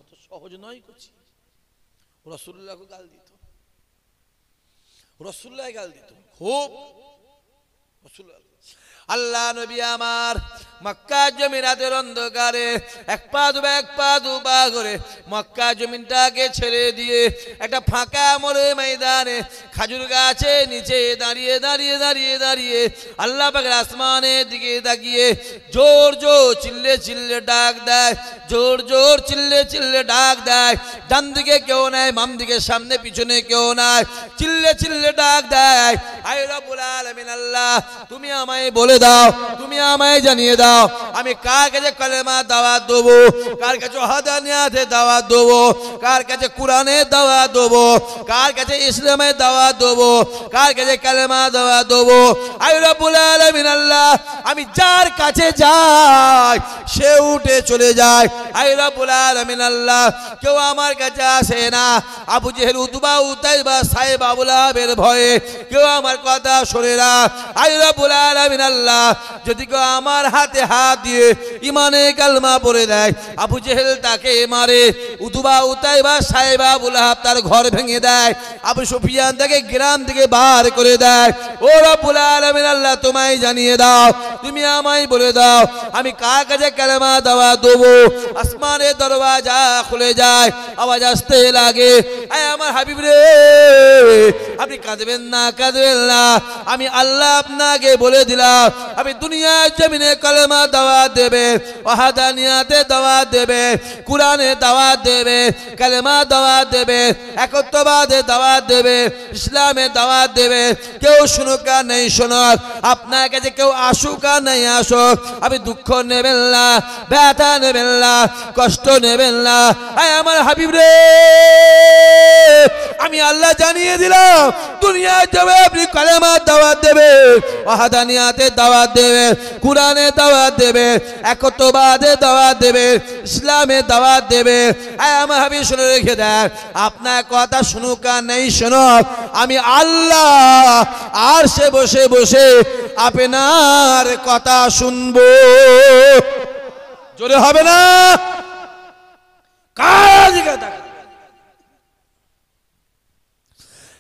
অত সহজ নয় করছি। রাসূলুল্লাহকে গাল দিত, রাসূলুল্লাহ গাল দিত খুব। রাসূলুল্লাহ আল্লাহ নবী আমার মক্কা জমিরাতের অন্ধকারে এক পা দুপা করে মক্কা জমিনটাকে ছেড়ে দিয়ে একটা ফাঁকা মোড়ে ময়দানে খাজুর গাছে নিচে দাঁড়িয়ে দাঁড়িয়ে দাঁড়িয়ে দাঁড়িয়ে আল্লাহ পাকের আসমানের দিকে তাকিয়ে জোর জোর চিল্লে চিল্লে ডাক দেয়, জোর জোর চিল্লে চিল্লে ডাক দেয়। ডান দিকে কেউ নাই, বাম দিকে সামনে পিছনে কেউ নাই, চিল্লে চিল্লে ডাক দেয়, আয় রব্বুল আলামিন আল্লাহ তুমি আমায় বলে দাও, তুমি আমায় জানিয়ে দাও আমি কার কাছে কালেমা দাওয়াত দেবো, কার কাছে ওয়াহদানিয়াতে দাওয়াত দেবো, কার কাছে কোরআনের দাওয়াত দেবো, কার কাছে ইসলামের দাওয়াত দেবো, কার কাছে কালেমা দাওয়াত দেবো। আয় রব্বুল আলামিন আল্লাহ আমি যার কাছে যাই সে উঠে চলে যায়। আয় রব্বুল আলামিন আল্লাহ কেউ আমার কাছে আসে না। আবু জেহেল, উতবা, উতাইবা, সাইবা, আবু লাহাবের ভয়ে কেউ আমার কথা শোনে না। আয় রব্বুল আলামিন আল্লাহ যদি কেউ আমার হাতে হাত দিয়ে ইমানে কালমা পড়ে দেয়, আবু জেহেল তাকে মারে, উতবা, উতাইবা, সাইবা, আবু লাহাব তার ঘর ভেঙে দেয়, আবু সুফিয়ান তাকে গ্রাম থেকে বার করে দেয়। ও রব্বুল আলামিন আল্লাহ তোমায় জানিয়ে দাও, তুমি আমায় বলে দাও আমি কার কাছে কালেমা দাওয়াত দেবো। আসমানের দরওয়াজা খুলে যায়, আওয়াজ আসতে লাগে, আয় আমার হাবিব রে আপনি কাঁদবেন না, কাঁদবেন না, আমি আল্লাহ আপনাকে বলে দিলাম আমি দুনিয়ার জমিনে কালেমা দাওয়াত দেবে, ওয়াহদানিয়াতে দাওয়াত দেবে, কোরআনে দাওয়াত দেবে, কালেমা দাওয়াত দেবে, একত্ববাদে দাওয়াত দেবে, ইসলামে দাওয়াত দেবে। কেউ শুনুক আর নেই শুনুক, আপনার কাছে কেউ আসুক আর নেই আসুক, আমি দুঃখ নেবেন না, ব্যথা নেবেন না, কষ্ট নেবেন না। আয় আমার হাবিব রে আমি আল্লাহ জানিয়ে দিলাম দুনিয়ায় যাবে আপনি কালেমা দাওয়াত দেবে, ওয়াহদানিয়াতে দাওয়াত দেবে, কোরআনে দাওয়াত দেবে, একত্ববাদে দাওয়াত দেবে, ইসলামে দাওয়াত দেবে। আয় আমার হাবিব শুনে রেখে দেন, আপনার কথা শুনুক আর নেই শুনুক, আমি আল্লাহ আর সে বসে বসে আপনার কথা শুনবো। জোরে হবে না? কার দিকে তাকান,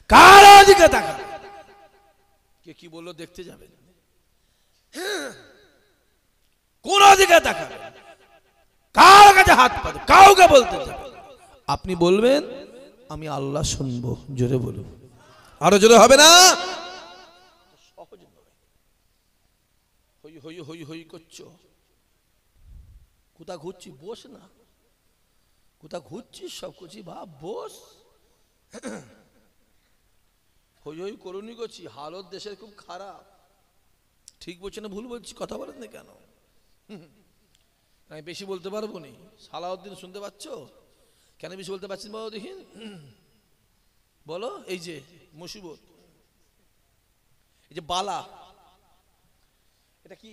কার দিকে তাকান, কে কি বললো দেখতে যাবেন, কোন দিকে তাকান, কার কাছে হাত পাতে, কাউকে বলতে যাবেন, আপনি বলবেন আমি আল্লাহ শুনবো। জোরে বলুন, আরো জোরে হবে না? সহজ নয়। হই হই হই হই করছো, কোথা ঘুরছি, বস না, কোথা ঘুরছিস সব করছি ভাব, বস। হই হই করুনি করছি, হালত দেশের খুব খারাপ। ঠিক বলছি না ভুল বলছি? কথা বলেন না কেন? আমি বেশি বলতে পারবো নি। সালাউদ্দিন শুনতে পাচ্ছ? কেন বেশি বলতে পারছেন বাবা দেখিন? বলো। এই যে মুসিবত, এই যে বালা, এটা কি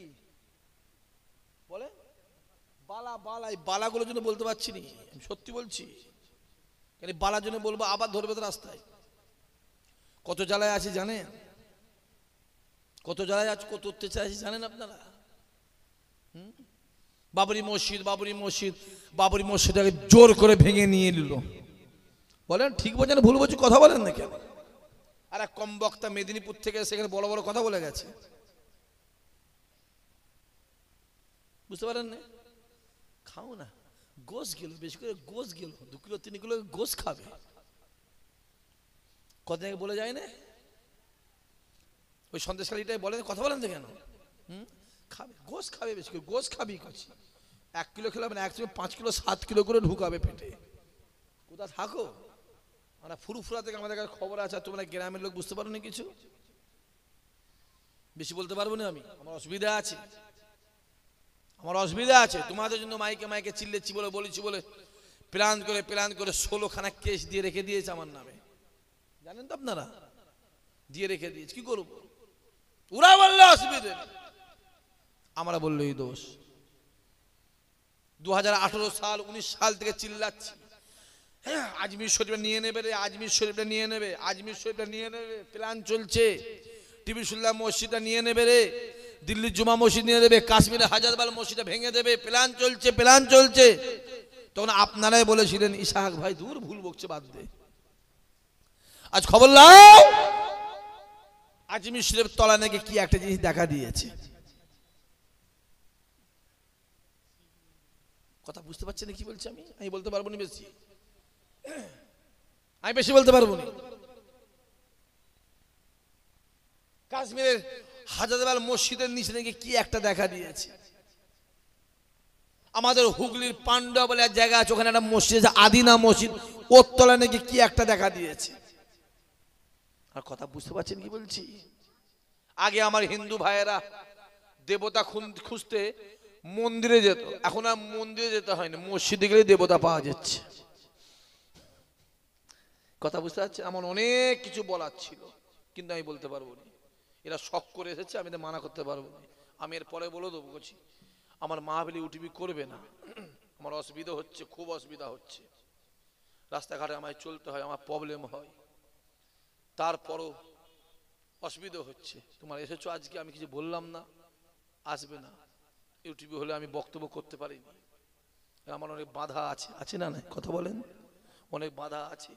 বলে? বালা। বালা, এই বালাগুলোর জন্য বলতে পারছি নি, সত্যি বলছি। কেন বালার জন্য বলবো আবার ধরবে তো রাস্তায়। কত জ্বালায় আছে জানেন? কত জ্বালায় আছে, কত অত্যাচার আছে জানেন আপনারা? বাবরি মসজিদ, বাবরি মসজিদ, বাবরি মসজিদটাকে জোর করে ভেঙে নিয়ে নিল। বলেন ঠিক বলছেন ভুল বলছি? কথা বলেন না কেন? আর এক কম বক্তা মেদিনীপুর থেকে সেখানে বড় বড় কথা বলে গেছে, বুঝতে পারেন না? খাও না, গোশ গেল, বেশি করে গোশ গেল, 2 কিলো 3 কিলো গোশ খাবে। কত আগে বলে যায় না, ওই সন্দেশকারীটাই বলে, কথা বলেন তো কেন? খাবে, গোশ খাবে, বেশি করে গোশ খাবি। 1 কিলো খেলে মানে 5 কিলো 7 কিলো করে ঢুকাবে পেটে। কোথা থাকো আমরা ফুরুফুরা থেকে, আমাদের কাছে খবর আছে, তোমরা গ্রামের লোক বুঝতে পারো না কিছু। বেশি বলতে পারবো না আমি, আমার অসুবিধা আছে, আমার অসুবিধা আছে। তোমাদের জন্য মাইকে মাইকে চিল্লেছি বলে, বলেছি বলে প্ল্যান করে 16খানা কেস দিয়ে রেখে দিয়েছে আমার নামে, জানেন তো আপনারা? দিয়ে রেখে দিয়েছে, কি করবো? ওরা বললো অসুবিধা, আমরা বললো এই দোষ। 2018 সাল 19 সাল থেকে চিল্লাচ্ছি, হ্যাঁ আজমির শরীফটা নিয়ে নেবে রে, আজমির শরীফটা নিয়ে নেবে, আজমির শরীফটা নিয়ে নেবে, প্ল্যান চলছে। টিবিসুল্লাহ মসজিদটা নিয়ে নেবে রে, দিল্লির জুমা মসজিদ নিয়ে নেবে, কাশ্মীরে হাজারবাল মসজিদটা ভেঙে দেবে, প্ল্যান চলছে, প্ল্যান চলছে। তখন আপনারাই বলেছিলেন ইসাহাক ভাই দূর, ভুল বকছে, বাদ দে। আজ খবর লাও, আজমির শরীফের তলা নাকি কি একটা জিনিস দেখা দিয়েছে। কথা বুঝতে পারছেন কি বলছি আমি? আমি বলতে পারবো না বেশি, আমি বেশি বলতে পারবো না। কাশ্মীরের হাজারবাল মসজিদের নিচে নাকি কি একটা দেখা দিয়েছে। আমাদের হুগলির পান্ডা বলে এক জায়গা আছে, ওখানে একটা মসজিদ আছে, আদিনা মসজিদ, ওর তলায় নাকি কি একটা দেখা দিয়েছে। আর কথা বুঝতে পারছেন কি বলছি? আগে আমার হিন্দু ভাইয়েরা দেবতা খুঁজতে মন্দিরে যেত, এখন আর মন্দিরে যেতে হয় না, মসজিদে গেলে দেবতা পাওয়া যাচ্ছে। কথা বুঝতে পারছেন? আমার অনেক কিছু বলার ছিল, কিন্তু আমি বলতে পারবো না। এরা শখ করে এসেছে, আমি তো মানা করতে পারবো না। আমি এর পরে বলে দেবো, বলছি আমার মা বলে ইউটিউব করবে না, আমার অসুবিধা হচ্ছে, খুব অসুবিধা হচ্ছে, রাস্তাঘাটে আমায় চলতে হয়, আমার প্রবলেম হয়, তারপরও অসুবিধা হচ্ছে। তোমার এসেছো আজকে, আমি কিছু বললাম না, আসবে না। ইউটিউবে হলে আমি বক্তব্য করতে পারিনি, আমার অনেক বাধা আছে, আছে না না? কথা বলেন, অনেক বাধা আছে,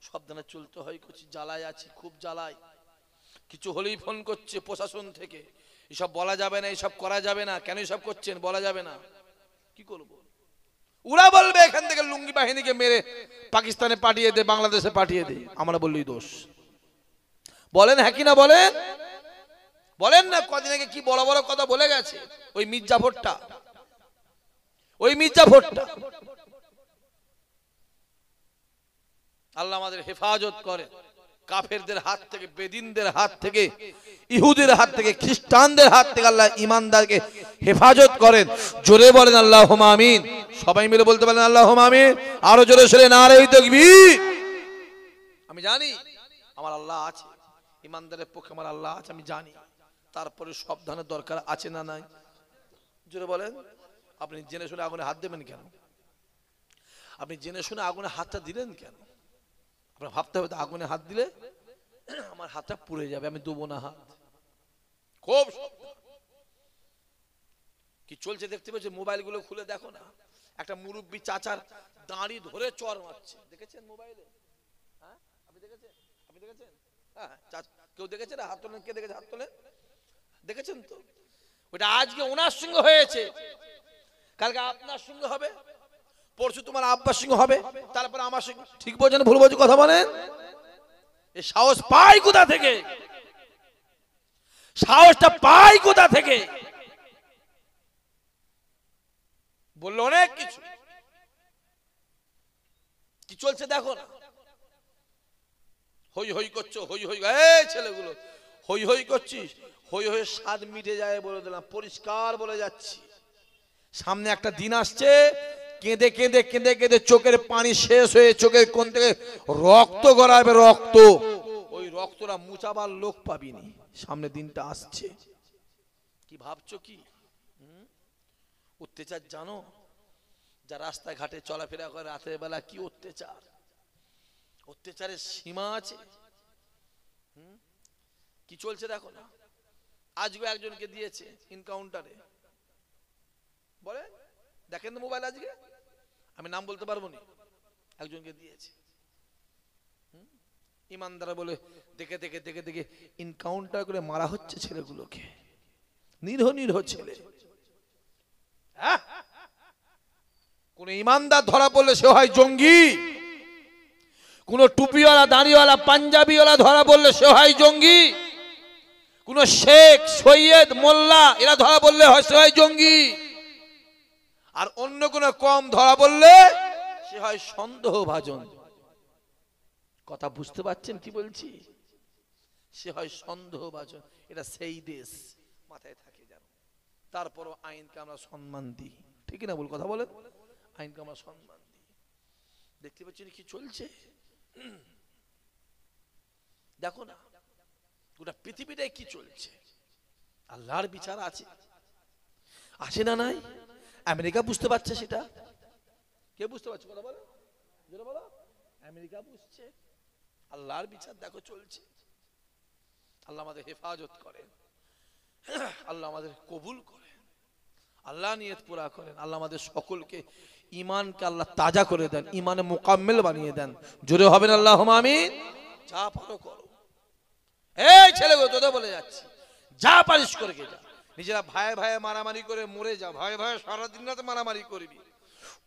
সাবধানে চলতে হয়, করছি জ্বালায় আছি, খুব জ্বালায়। কিছু হলেই ফোন করছে প্রশাসন থেকে, এসব বলা যাবে না, এসব করা যাবে না, কেন এসব করছেন বলা যাবে না। কি করব? ওরা বলবে এখান থেকে লুঙ্গি বাহিনীকে মেরে পাকিস্তানে পাঠিয়ে দে, বাংলাদেশে পাঠিয়ে দে, আমরা বললেই দোষ। বলেন হ্যাঁ কি না বলেন? বলেন না। কদিন আগে কি বড় বড় কথা বলে গেছে ওই মির্জাফরটা, ওই মির্জাফরটা। আল্লাহ আমাদের হেফাজত করে কাফেরদের হাত থেকে, বেদিনদের হাত থেকে, ইহুদির হাত থেকে, খ্রিস্টানদের হাত থেকে আল্লাহ ইমানদারকে হেফাজত করেন। জোরে বলেন আল্লাহুম্মা আমিন। সবাই মিলে বলতে পারেন আল্লাহুম্মা আমিন। আরো জোরে সরে নারে তাকবীর। আমি জানি আমার আল্লাহ আছে, ইমানদারের পক্ষে আমার আল্লাহ আছে, আমি জানি। তারপরে সাবধানের দরকার আছে না নাই? জোরে বলেন। আপনি জেনে শুনে আগুনে হাত দেবেন কেন? আপনি জেনে শুনে আগুনে হাতটা দিলেন কেন? আপনার ভাবতে হবে আগুনে হাত দিলে আমার হাতটা পুড়ে যাবে, আমি দেবো না হাত। খুব কি চলছে দেখতে পাচ্ছি, মোবাইল গুলো খুলে দেখো না, একটা মুরব্বী চাচার দাঁড়ি ধরে চর মারছে, দেখেছেন মোবাইলে? হ্যাঁ আপনি দেখেছেন? আপনি দেখেছেন? হ্যাঁ কেউ দেখেছেন? হাত তোলেন, কে দেখেছে? হাত তোলেন। দেখেছেন তো? ওটা আজকে ওনার সঙ্গে হয়েছে, কালকে আপনার সঙ্গে হবে, পরশু তোমার আব্বার সঙ্গে হবে, তারপরে আমার সঙ্গে। ঠিক বলছেন ভুল বলছি? কথা বলেন। এই সাহস পাই কোথা থেকে? সাহসটা পাই কোথা থেকে? বললো অনেক কিছু, কি চলছে দেখো না। হই হই করছো, হই হই, এই ছেলেগুলো হই হই করছিস, হই হই স্বাদ মিটে যায় বলে দিলাম, পরিষ্কার বলে যাচ্ছি। সামনে একটা দিন আসছে, কেঁদে কেঁদে কেঁদে কেঁদে চোখের পানি শেষ হয়ে চোখের কোন থেকে রক্ত গড়াবে, রক্ত। ওই রক্তটা মুছাবার লোক পাবিনি, সামনে দিনটা আসছে। কি ভাবছো কি? অত্যাচার জানো? যা রাস্তাঘাটে চলাফেরা করে রাতের বেলা, কি অত্যাচার! অত্যাচারের সীমা আছে? কি চলছে দেখো না। আজকে একজনকে দিয়েছে ইনকাউন্টারে, বলে দেখেন তো মোবাইল আজকে, আমি নাম বলতে পারবো না, একজনকে দিয়েছে ইমানদার বলে, দেখে দেখে দেখে দেখে এনকাউন্টার করে মারা হচ্ছে ছেলেগুলোকে, নিরীহ নিরীহ ছেলে। কোন ইমানদার ধরা পড়লে সে হয় জঙ্গি, কোন টুপিওয়ালা দাড়িওয়ালা পাঞ্জাবিওয়ালা ধরা পড়লে সে হয় জঙ্গি, কোন শেখ সৈয়দ মোল্লা এরা ধরা পড়লে সে হয় জঙ্গি, আর অন্য কোন কম ধরা পড়লে সে হয় সন্দেহভাজন। কথা বুঝতে পারছেন কি বলছি? সে হয় সন্দেহভাজন। এটা সেই দেশ, মাথায় থাকে যেন। তারপরও আইনকে আমরা সম্মান দিই, ঠিক না? বল কথা বলেন, আইনকে আমরা সম্মান দিই। দেখতে পাচ্ছেন কি চলছে? দেখো না গোটা পৃথিবীটাই কি চলছে। আল্লাহর বিচার আছে, আছে না নাই? আমেরিকা বুঝতে পারছে সেটা? কে বুঝতে পারছে? কথা বলো, জোরে বলো। আমেরিকা বুঝছে আল্লাহর বিচার দেখো চলছে। আল্লাহ আমাদের হেফাজত করেন, আল্লাহ আমাদের কবুল করেন, আল্লাহ নিয়ত পুরা করেন, আল্লাহ আমাদের সকলকে ঈমানকে আল্লাহ তাজা করে দেন, ঈমানে মুকাম্মেল বানিয়ে দেন। জোরে হবেন আল্লাহুম্মা আমিন। যা পারো করো। এই ছেলেগুলো তোদের বলে যাচ্ছি, যা পারিস করে গে যা। নিজেরা ভাই ভাই মারামারি করে মরে যা, ভাই ভাই সারাদিন রাত মারামারি করবি।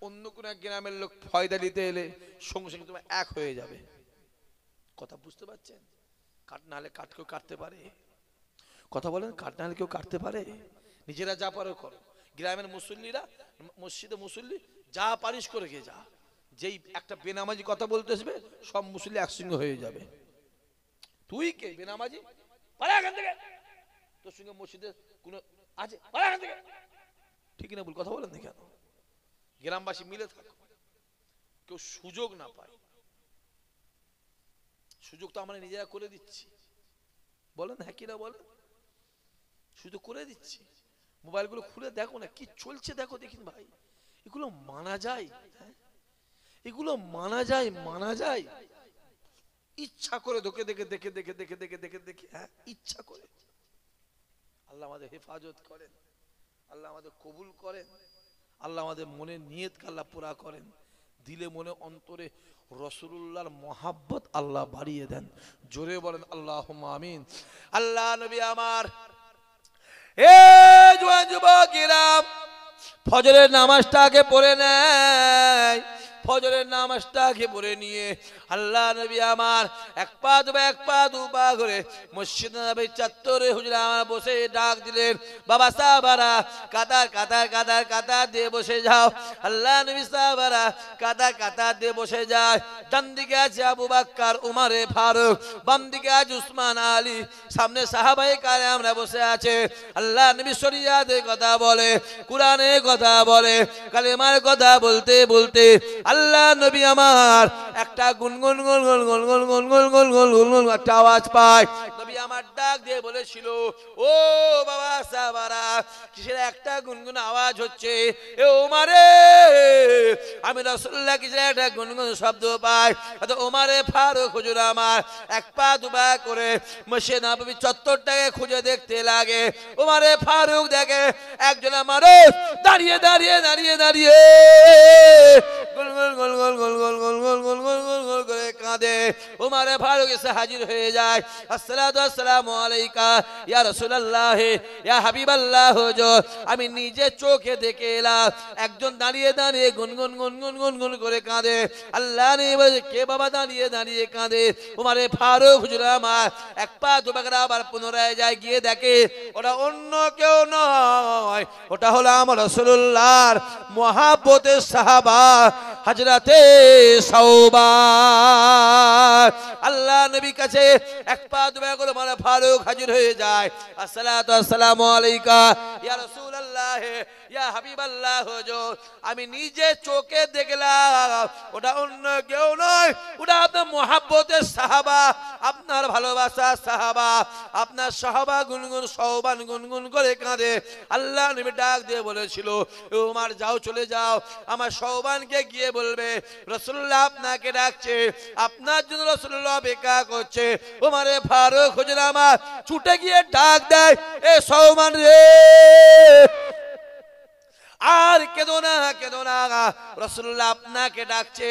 অন্য কোন এক গ্রামের লোক ফয়দা দিতে এলে সঙ্গে সঙ্গে তোমার এক হয়ে যাবে। কথা বুঝতে পারছেন? কাট না হলে কাটকেও কাটতে পারে। কথা বলেন, কাট না হলে কেউ কাটতে পারে। নিজেরা যা পারো করো। গ্রামের মুসল্লিরা, মসজিদে মুসল্লি, যা পারিস করে গে যা। যেই একটা বেনামাজি কথা বলতে আসবে সব মুসল্লি একসঙ্গে হয়ে যাবে। তুই কে বেনামাজি? পালা এখান থেকে, তোর সঙ্গে মসজিদে কোন আছে? পালা এখান থেকে। ঠিক না বল? কথা বলেন না কেন? গ্রামবাসী মিলে থাকো, কেউ সুযোগ না পায়। সুযোগ তো আমরা নিজেরা করে দিচ্ছি, বলেন হ্যাঁ কিনা বলেন? সুযোগ করে দিচ্ছি। মোবাইলগুলো খুলে দেখো না কি চলছে, দেখো দেখিন ভাই। এগুলো মানা যায়? এগুলো মানা যায়? মানা যায়? ইচ্ছা করে দেখে দেখে দেখে দেখে দেখে দেখে দেখে দেখে, হ্যাঁ ইচ্ছা করে। আল্লাহ আমাদের হেফাজত করেন, আল্লাহ আমাদের কবুল করেন, আল্লাহ আমাদের মনের নিয়তকে আল্লাহ পুরা করেন। দিলে মনে অন্তরে রাসূলুল্লাহর মহাব্বত আল্লাহ বাড়িয়ে দেন। জোরে বলেন আল্লাহুম্মা আমিন। আল্লাহ নবী আমার, এ জওয়ান যুবকেরা, ফজরের নামাজটাকে পড়ে নেয়। ফজরের নামাজটাকে পড়ে নিয়ে আল্লাহ নবী আমার এক পা দু পা করে মসজিদ নববীর চত্বরে হুজুর আমার বসে ডাক দিলেন, বাবা সাহাবারা কাতার কাতার কাতার কাতার দিয়ে বসে যাও। আল্লাহ নবী সাহাবারা কাতার কাতার দিয়ে বসে যায়। ডান দিকে আছে আবু বকর, উমর ফারুক, বাম দিকে আছে উসমান আলী, সামনে সাহাবায়ে কেরামরা বসে আছে। আল্লাহ নবী শরিয়াতের কথা বলে, কোরআনের কথা বলে, কালেমার কথা বলতে বলতে আল্লাহ নবী আমার একটা গুনগুন গুনগুন গুনগুন গুনগুন গুনগুন গুনগুন একটা আওয়াজ পায়। নবী আমার ডাক দিয়ে বলেছিল, ও বাবা সাহাবারা, কিসের একটা গুনগুন আওয়াজ হচ্ছে? এ ওমরে, আমি রাসূলুল্লাহ কিসের একটা গুনগুন শব্দ পাই। তো ওমরে ফারুক হুজুর আমার এক পা দুপা করে মসজিদ নববী চত্বরটাকে খুঁজে দেখতে লাগে। ওমরে ফারুক দেখে একজন মানুষ দাঁড়িয়ে দাঁড়িয়ে দাঁড়িয়ে দাঁড়িয়ে করে কাঁদে। উমরে ফারুক এসে হাজির হয়ে যায়। আসসালাতু আসসালামু আলাইকা ইয়া রাসূলুল্লাহ, ইয়া হাবিবাল্লাহ। আমি নিজে চোখে দেখে এলাম একজন দাঁড়িয়ে দাঁড়িয়ে গুনগুন গুনগুন গুনগুন করে কাঁদে। আল্লাহ নবী বলে, কে বাবা দাঁড়িয়ে দাঁড়িয়ে কাঁদে? উমরে ফারুক হুজুর আমার এক পা দুপা করে আবার পুনরায় যায়, গিয়ে দেখে ওটা অন্য কেউ নয়, ওটা হলো আমার রাসূলুল্লাহর মহাব্বতের সাহাবা হযরতে সাওবান। আল্লাহ নবী কাছে এক পা দুপা করে উমর ফারুক হাজির হয়ে যায়। আসসালাতু আসসালামু আলাইকা ইয়া রাসূলুল্লাহ, ইয়া হাবিবাল্লাহ। আমি নিজে চোখে দেখলাম ওটা অন্য কেউ নয়, ওটা আপনার মহাব্বতের সাহাবা, আপনার ভালোবাসার সাহাবা, আপনার সাহাবা গুনগুন সাওবান গুনগুন করে কাঁদে। আল্লাহ নবী ডাক দিয়ে বলেছিল, উমর যাও, চলে যাও, আমার সাওবানকে গিয়ে বলবে রাসূলুল্লাহ আপনাকে ডাকছে, আপনার জন্য রাসূলুল্লাহ অপেক্ষা করছে। উমরে ফারুক হুজুর আমার ছুটে গিয়ে ডাক দেয়, এ সাওবান রে, আর কেঁদো না, কেঁদো না, রাসূলুল্লাহ আপনাকে ডাকছে,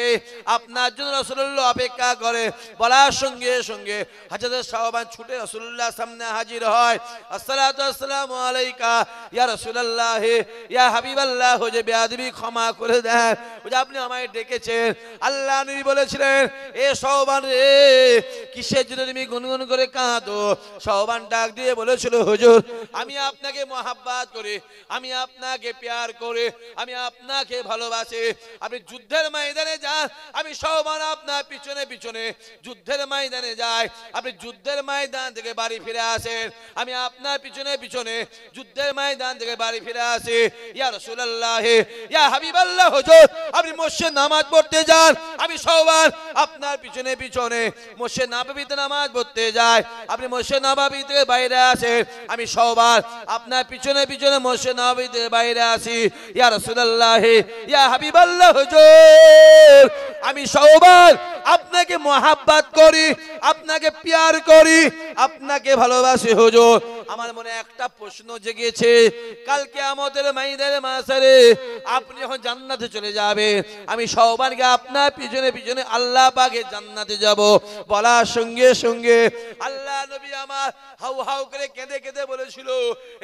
আপনার জন্য রাসূলুল্লাহ অপেক্ষা করে। বলার সঙ্গে সঙ্গে হযরত শাওবান ছুটে রাসূলুল্লাহর সামনে হাজির হয়। আসসালাতু আসসালামু আলাইকা ইয়া রাসূলুল্লাহ, ইয়া হাবিবাল্লাহ, যে বেয়াদবি ক্ষমা করে দেন, যে আপনি আমায় ডেকেছেন। আল্লাহ নবী বলেছিলেন, এ শাওবান রে, কিসের জন্য তুমি গুনগুন করে কাঁদো? শাওবান ডাক দিয়ে বলেছিল, হুজুর, আমি আপনাকে মহাব্বত করি, আমি আপনাকে প্যার করে, আমি আপনাকে ভালোবাসি। আপনি যুদ্ধের ময়দানে যান, আমি শাওবান আপনার পিছনে পিছনে যুদ্ধের ময়দানে যাই। আপনি যুদ্ধের ময়দান থেকে বাড়ি ফিরে আসেন, আমি আপনার পিছনে পিছনে যুদ্ধের ময়দান থেকে বাড়ি ফিরে আসি। ইয়া রাসূলুল্লাহ, ইয়া হাবিবাল্লাহ, হুজুর, আপনি মসজিদে নামাজ পড়তে যান, আমি শাওবান আপনার পিছনে পিছনে মসজিদে নববীতে নামাজ পড়তে যাই। আপনি মসজিদে নববী থেকে বাইরে আসেন, আমি শাওবান আপনার পিছনে পিছনে মসজিদে নববী থেকে বাইরে আসি। ইয়া রাসূলুল্লাহ, ইয়া হাবিবাল্লাহ, হুজুর, আমি শাওবান আপনাকে মহাব্বত করি, আপনাকে প্যার করি, আপনাকে ভালোবাসি। হুজুর, আমার মনে একটা প্রশ্ন জেগেছে, কাল কিয়ামতের ময়দানে মাশারে আপনি যখন জান্নাতে চলে যাবেন, আমি শাওবানকে আপনার পিছনে পিছনে আল্লাহ পাকের জান্নাতে যাব। বলার সঙ্গে সঙ্গে আল্লাহ নবী আমার হাউ হাউ করে কেঁদে কেঁদে বলেছিল,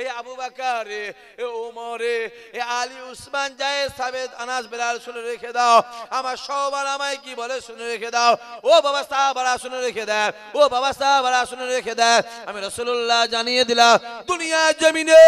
এই আবু বকর রে, এ ওমর রে, এ আলী, উসমান, জায়েদ, সাবেদ, আনাস, বেলাল, শুনে রেখে দাও, আমার শাওবান আমায় কি বলে শুনে রেখে দাও। ও বাবা সাহাবারা শুনে রেখে দেন, ও বাবা সাহাবারা শুনে রেখে দেন। আমি রাসূলুল্লাহ জানিয়ে দিলাম, দুনিয়ার জমিনে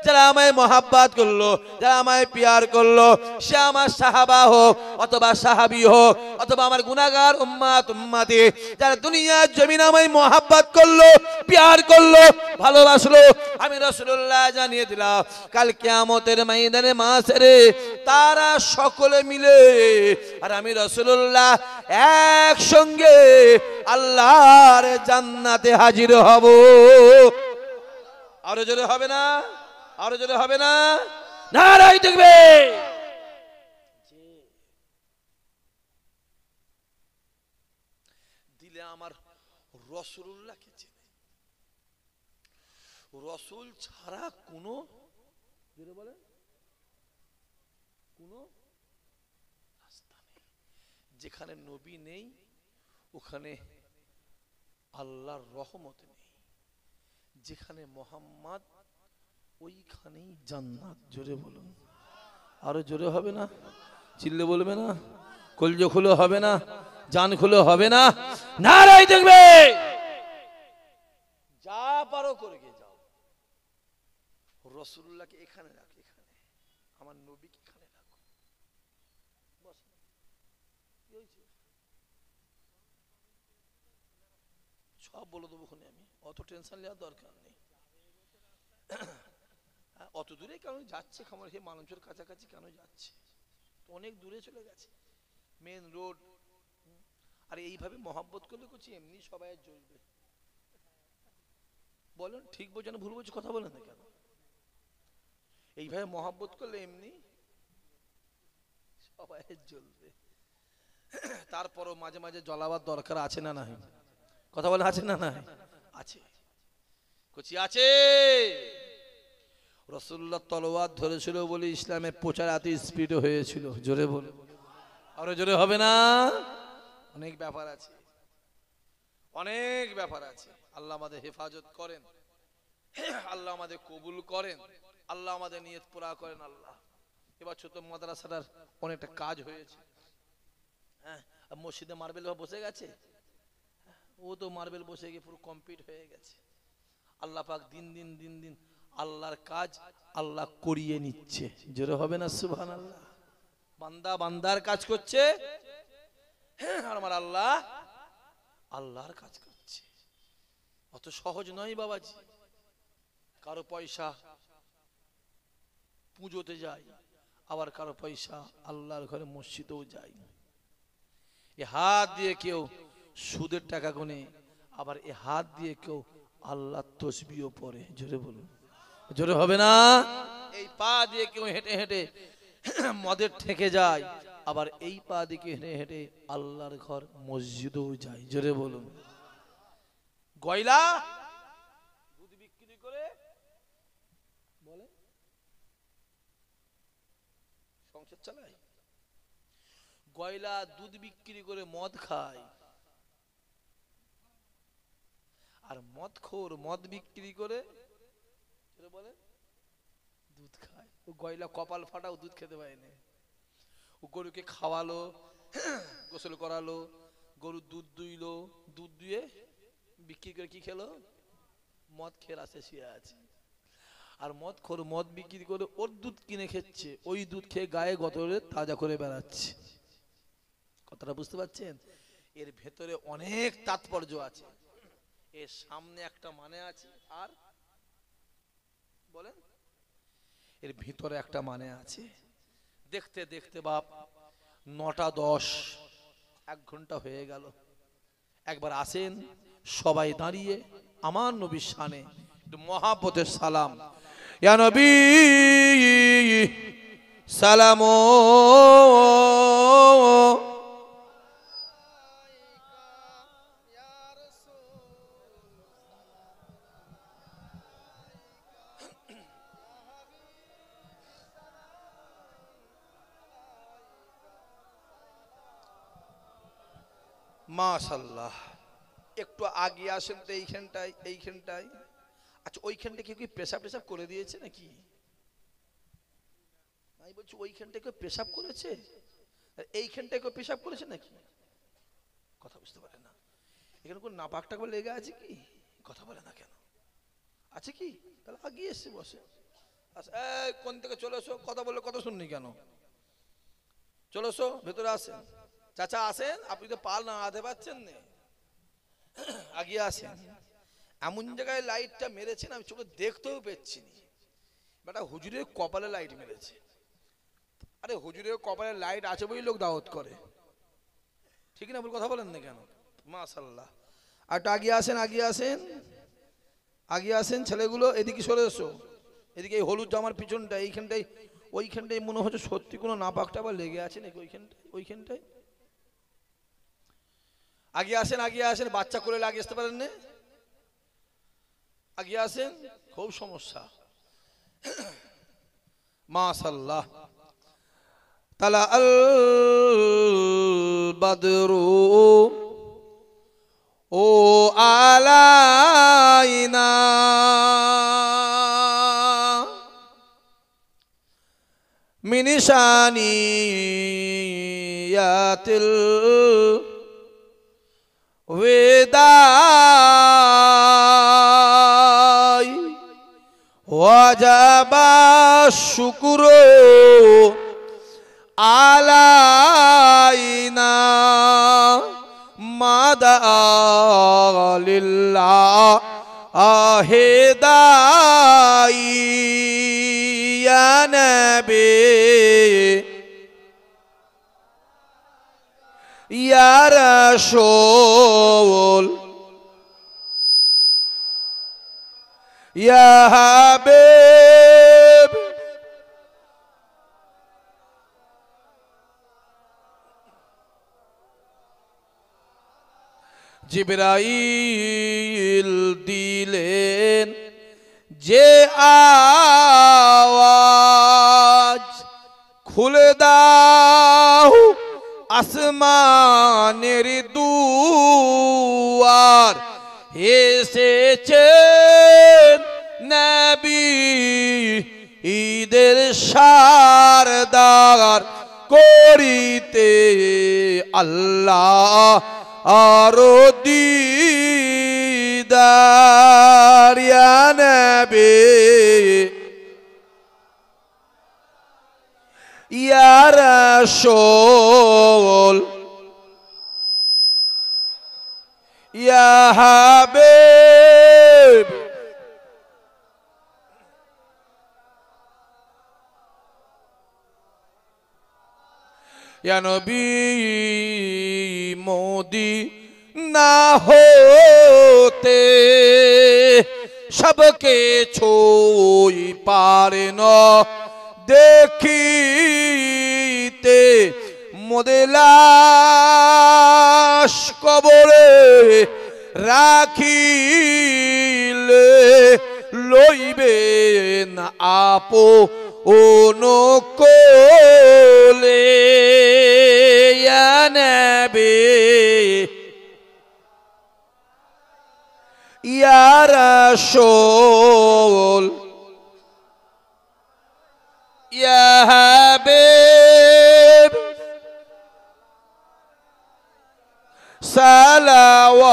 যারা আমায় মহাব্বত করলো, যারা আমায় প্যার করলো, সে আমার সাহাবা হোক অথবা সাহাবী হোক অথবা আমার গুনাহগার উম্মত উম্মতি, যারা দুনিয়ার জমিনে আমায় মহাব্বত করলো, প্যার করলো, ভালোবাসলো, আমি রাসূলুল্লাহ জানিয়ে দিলাম, কাল কিয়ামতের ময়দানে মাশারে তারা সকলে মিলে আর আমি রাসূলুল্লাহ একসঙ্গে আল্লাহর জান্নাতে হাজির হব। আরো জোরে হবে না? আরো জোরে হবে না? নারাই দেখবে। দিলে আমার রাসূলুল্লাহকে চেনে, রাসূল ছাড়া কোনো, জোরে বলেন, কোনো রাস্তা নেই। যেখানে নবী নেই ওখানে আল্লাহর রহমত নেই, যেখানে মুহাম্মদ ওইখানেই জান্নাত। জোরে বলুন, আরো জোরে হবে না? চিল্লে বলবে না? কলজো খুলে হবে না? জান খুলে হবে না? নারাই দেখবে। যা পারো করে গিয়ে যাও, রাসূলুল্লাহকে এখানে রাখো, এখানে আমার নবীকে এখানে রাখো। বস, কি হয়েছে? সব বলে দেবো ওখানে, আমি অত টেনশন নেওয়ার দরকার নেই। অত দূরে কেন যাচ্ছে? খামার সে মানুষের কাছাকাছি কেন যাচ্ছে? অনেক দূরে চলে গেছে, মেন রোড। আর এইভাবে মহব্বত করলে করছি এমনি সবাই জ্বলবে। বলেন ঠিক বলছো না ভুল বলছো? কথা বলেন না কেন? এইভাবে মহব্বত করলে এমনি সবাই জ্বলবে। তারপরও মাঝে মাঝে জ্বলাবার দরকার আছে না নাই? কথা বলে আছে না নাই? আছে, কচি আছে। রাসূলুল্লাহ তলোয়ার ধরেছিল বলে ইসলামের প্রচার এত স্পিড হয়েছিল। জোরে বল, আরো জোরে হবে না? অনেক ব্যাপার আছে, অনেক ব্যাপার আছে। আল্লাহ আমাদের হেফাজত করেন, আল্লাহ আমাদের কবুল করেন, আল্লাহ আমাদের নিয়ত পুরা করেন। আল্লাহ এবার ছোট মাদ্রাসাটার অনেকটা কাজ হয়েছে। হ্যাঁ, মসজিদে মার্বেল বসে গেছে, ও তো মার্বেল বসে গিয়ে পুরো কমপ্লিট হয়ে গেছে। আল্লাহ পাক দিন দিন দিন দিন আল্লাহর কাজ আল্লাহ করিয়ে নিচ্ছে। জোরে হবে না সুবহানাল্লাহ? বান্দা বান্দার কাজ করছে, হ্যাঁ, আর আমার আল্লাহ আল্লাহর কাজ করছে। অত সহজ নয় বাবাজি। কারো পয়সা পুজোতে যায়, আবার কারো পয়সা আল্লাহর ঘরে মসজিদেও যায়। এ হাত দিয়ে কেউ সুদের টাকা গুনে, আবার এ হাত দিয়ে কেউ আল্লাহ তসবিহও পড়ে। জোরে বলুন, জোরে হবে না? এই পা দিয়ে কেউ হেঁটে হেঁটে মদের ঠেকে যায়, আবার এই পা দিকে হেঁটে হেঁটে আল্লাহর ঘর মসজিদেও যায়। জোরে বলুন। গয়লা দুধ বিক্রি করে বলে চালায়? গয়লা দুধ বিক্রি করে মদ খায়, আর মদখোর মদ বিক্রি করে বলে দুধ খায়। ও গয়লা কপাল ফাটাও দুধ খেতে পায়নি। ও গরুকে খাওয়ালো, গোসল করালো, গরু দুধ দুইলো, দুধ দুয়ে বিক্রি করে কি খেলো? মদ খেয়ে রাস্তে শুয়ে আছে। আর মদখোর মদ বিক্রি করে ওর দুধ কিনে খেচ্ছে, ওই দুধ খেয়ে গায়ে গতরে তাজা করে বেড়াচ্ছে। কথাটা বুঝতে পারছেন? এর ভেতরে অনেক তাৎপর্য আছে। এর সামনে একটা মানে আছে, আর বলেন এর ভিতরে একটা মানে আছে। দেখতে দেখতে বাপ 9:10, 1 ঘন্টা হয়ে গেল। একবার আসেন সবাই দাঁড়িয়ে আমার নবীর শানে একটু মহাব্বতের সালাম। ইয়া নবী সালাম মাশাআল্লাহ। একটু আগে আসেন তো এইখানটায়। আচ্ছা ওইখানটা কেউ কি পেশাব করে দিয়েছে নাকি? আমি বলছি ওইখানটায় কেউ পেশাব করেছে, এইখানটায় কেউ পেশাব করেছে নাকি? কথা বুঝতে পারে না। এখানে কোন নাপাক টাকা লেগে আছে কি? কথা বলে না কেন? আছে কি? তাহলে আগিয়ে এসে বসে। আচ্ছা কোন থেকে চলে এসো, কথা বললে কথা শুননি কেন? চলে এসো ভেতরে আসেন। চাচা আসেন, আপনি তো পাল না আধে পাচ্ছেন না, আগিয়ে আসেন। এমন জায়গায় লাইটটা মেরেছেন আমি চোখে দেখতেও পেচ্ছি না। বেটা হুজুরের কপালে লাইট মেরেছে। আরে হুজুরের কপালে লাইট আছে বলেই লোক দাওয়াত করে, ঠিক না? বল কথা বলেন না কেন? মাশাআল্লাহ। আর একটু আগিয়ে আসেন ছেলেগুলো, এদিকে সরে এসো। এদিকে এই হলুদ জামার পিছনটা ওইখানটায় মনে হচ্ছে সত্যি কোনো নাপাকটা আবার লেগে আছে নাকি? ওইখানটায় আগিয়ে আসেন। বাচ্চা করে লাগিয়ে আসতে পারেন না? আগিয়ে আসেন, খুব সমস্যা। মাশাআল্লাহ। তালা আল বাদরু ও আলাইনা মিন শানিয়াতিল ওয়েদাই ওয়াজাবা শুকরু আলাইনা মাদা লিল্লাহ আহেদাই ইয়া নবী ইয়া রাসূল ইয়া হাবিব জিবরাইল দিলেন যে আওয়াজ, খুলে দাও আসমানের দুয়ার, এসেছেন নবী ঈদের সারদার করিতে আল্লাহ আরো দিদার ইয়া নবী ইয়া রাসূল ইয়া হাবিব ইয়া নবী মদিনা হতে সবকে ছুঁই পারে না দেখিতে, মোদেলাস কবরে রাখিলে লইবেন আপো অনুকূলে ইয়া নবী ইয়া রাসূল ইয়া হাবিব সালাওয়াতুল্লাহ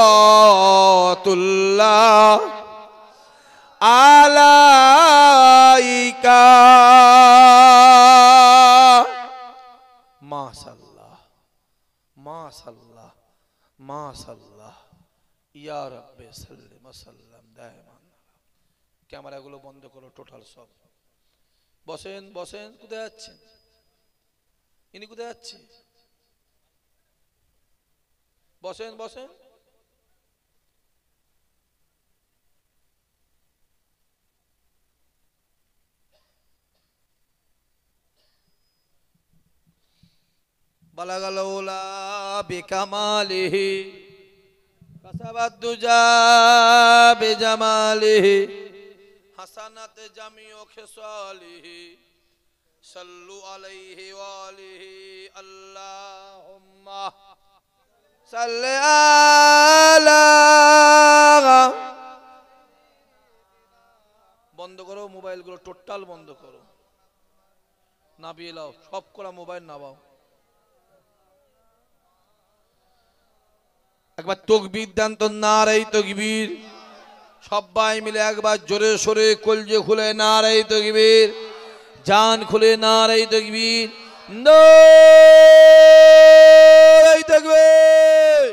আলাইকা মাশাআল্লাহ মাশাআল্লাহ মাশাআল্লাহ ইয়া রাব্বি সাল্লিম ওয়াসাল্লাম দায়মান। ক্যামেরাগুলো বন্ধ করো টোটাল সব। বসেন বসেন। কোথায় যাচ্ছেন? ইনি কোথায় যাচ্ছে? বসেন বসেন। বালাগাল উলা বিকামালিহি কাসাবাদ দুজা বিজামালিহি হাসানাত জামিউ খিসালিহি সাল্লু আলাইহি ওয়া আলিহি আল্লাহুম্মা সাল্লি আলা। বন্ধ করো মোবাইলগুলো, টোটাল বন্ধ করো। নাবিয়ে লাও সব করা মোবাইল নামাও। একবার তাকবীর দেন তো, নারে তাকবীর। সবাই মিলে একবার জোরে সোরে কলজে খুলে নারে তাকবীর, জান খুলে নারে তাকবীর, নারে তাকবীর।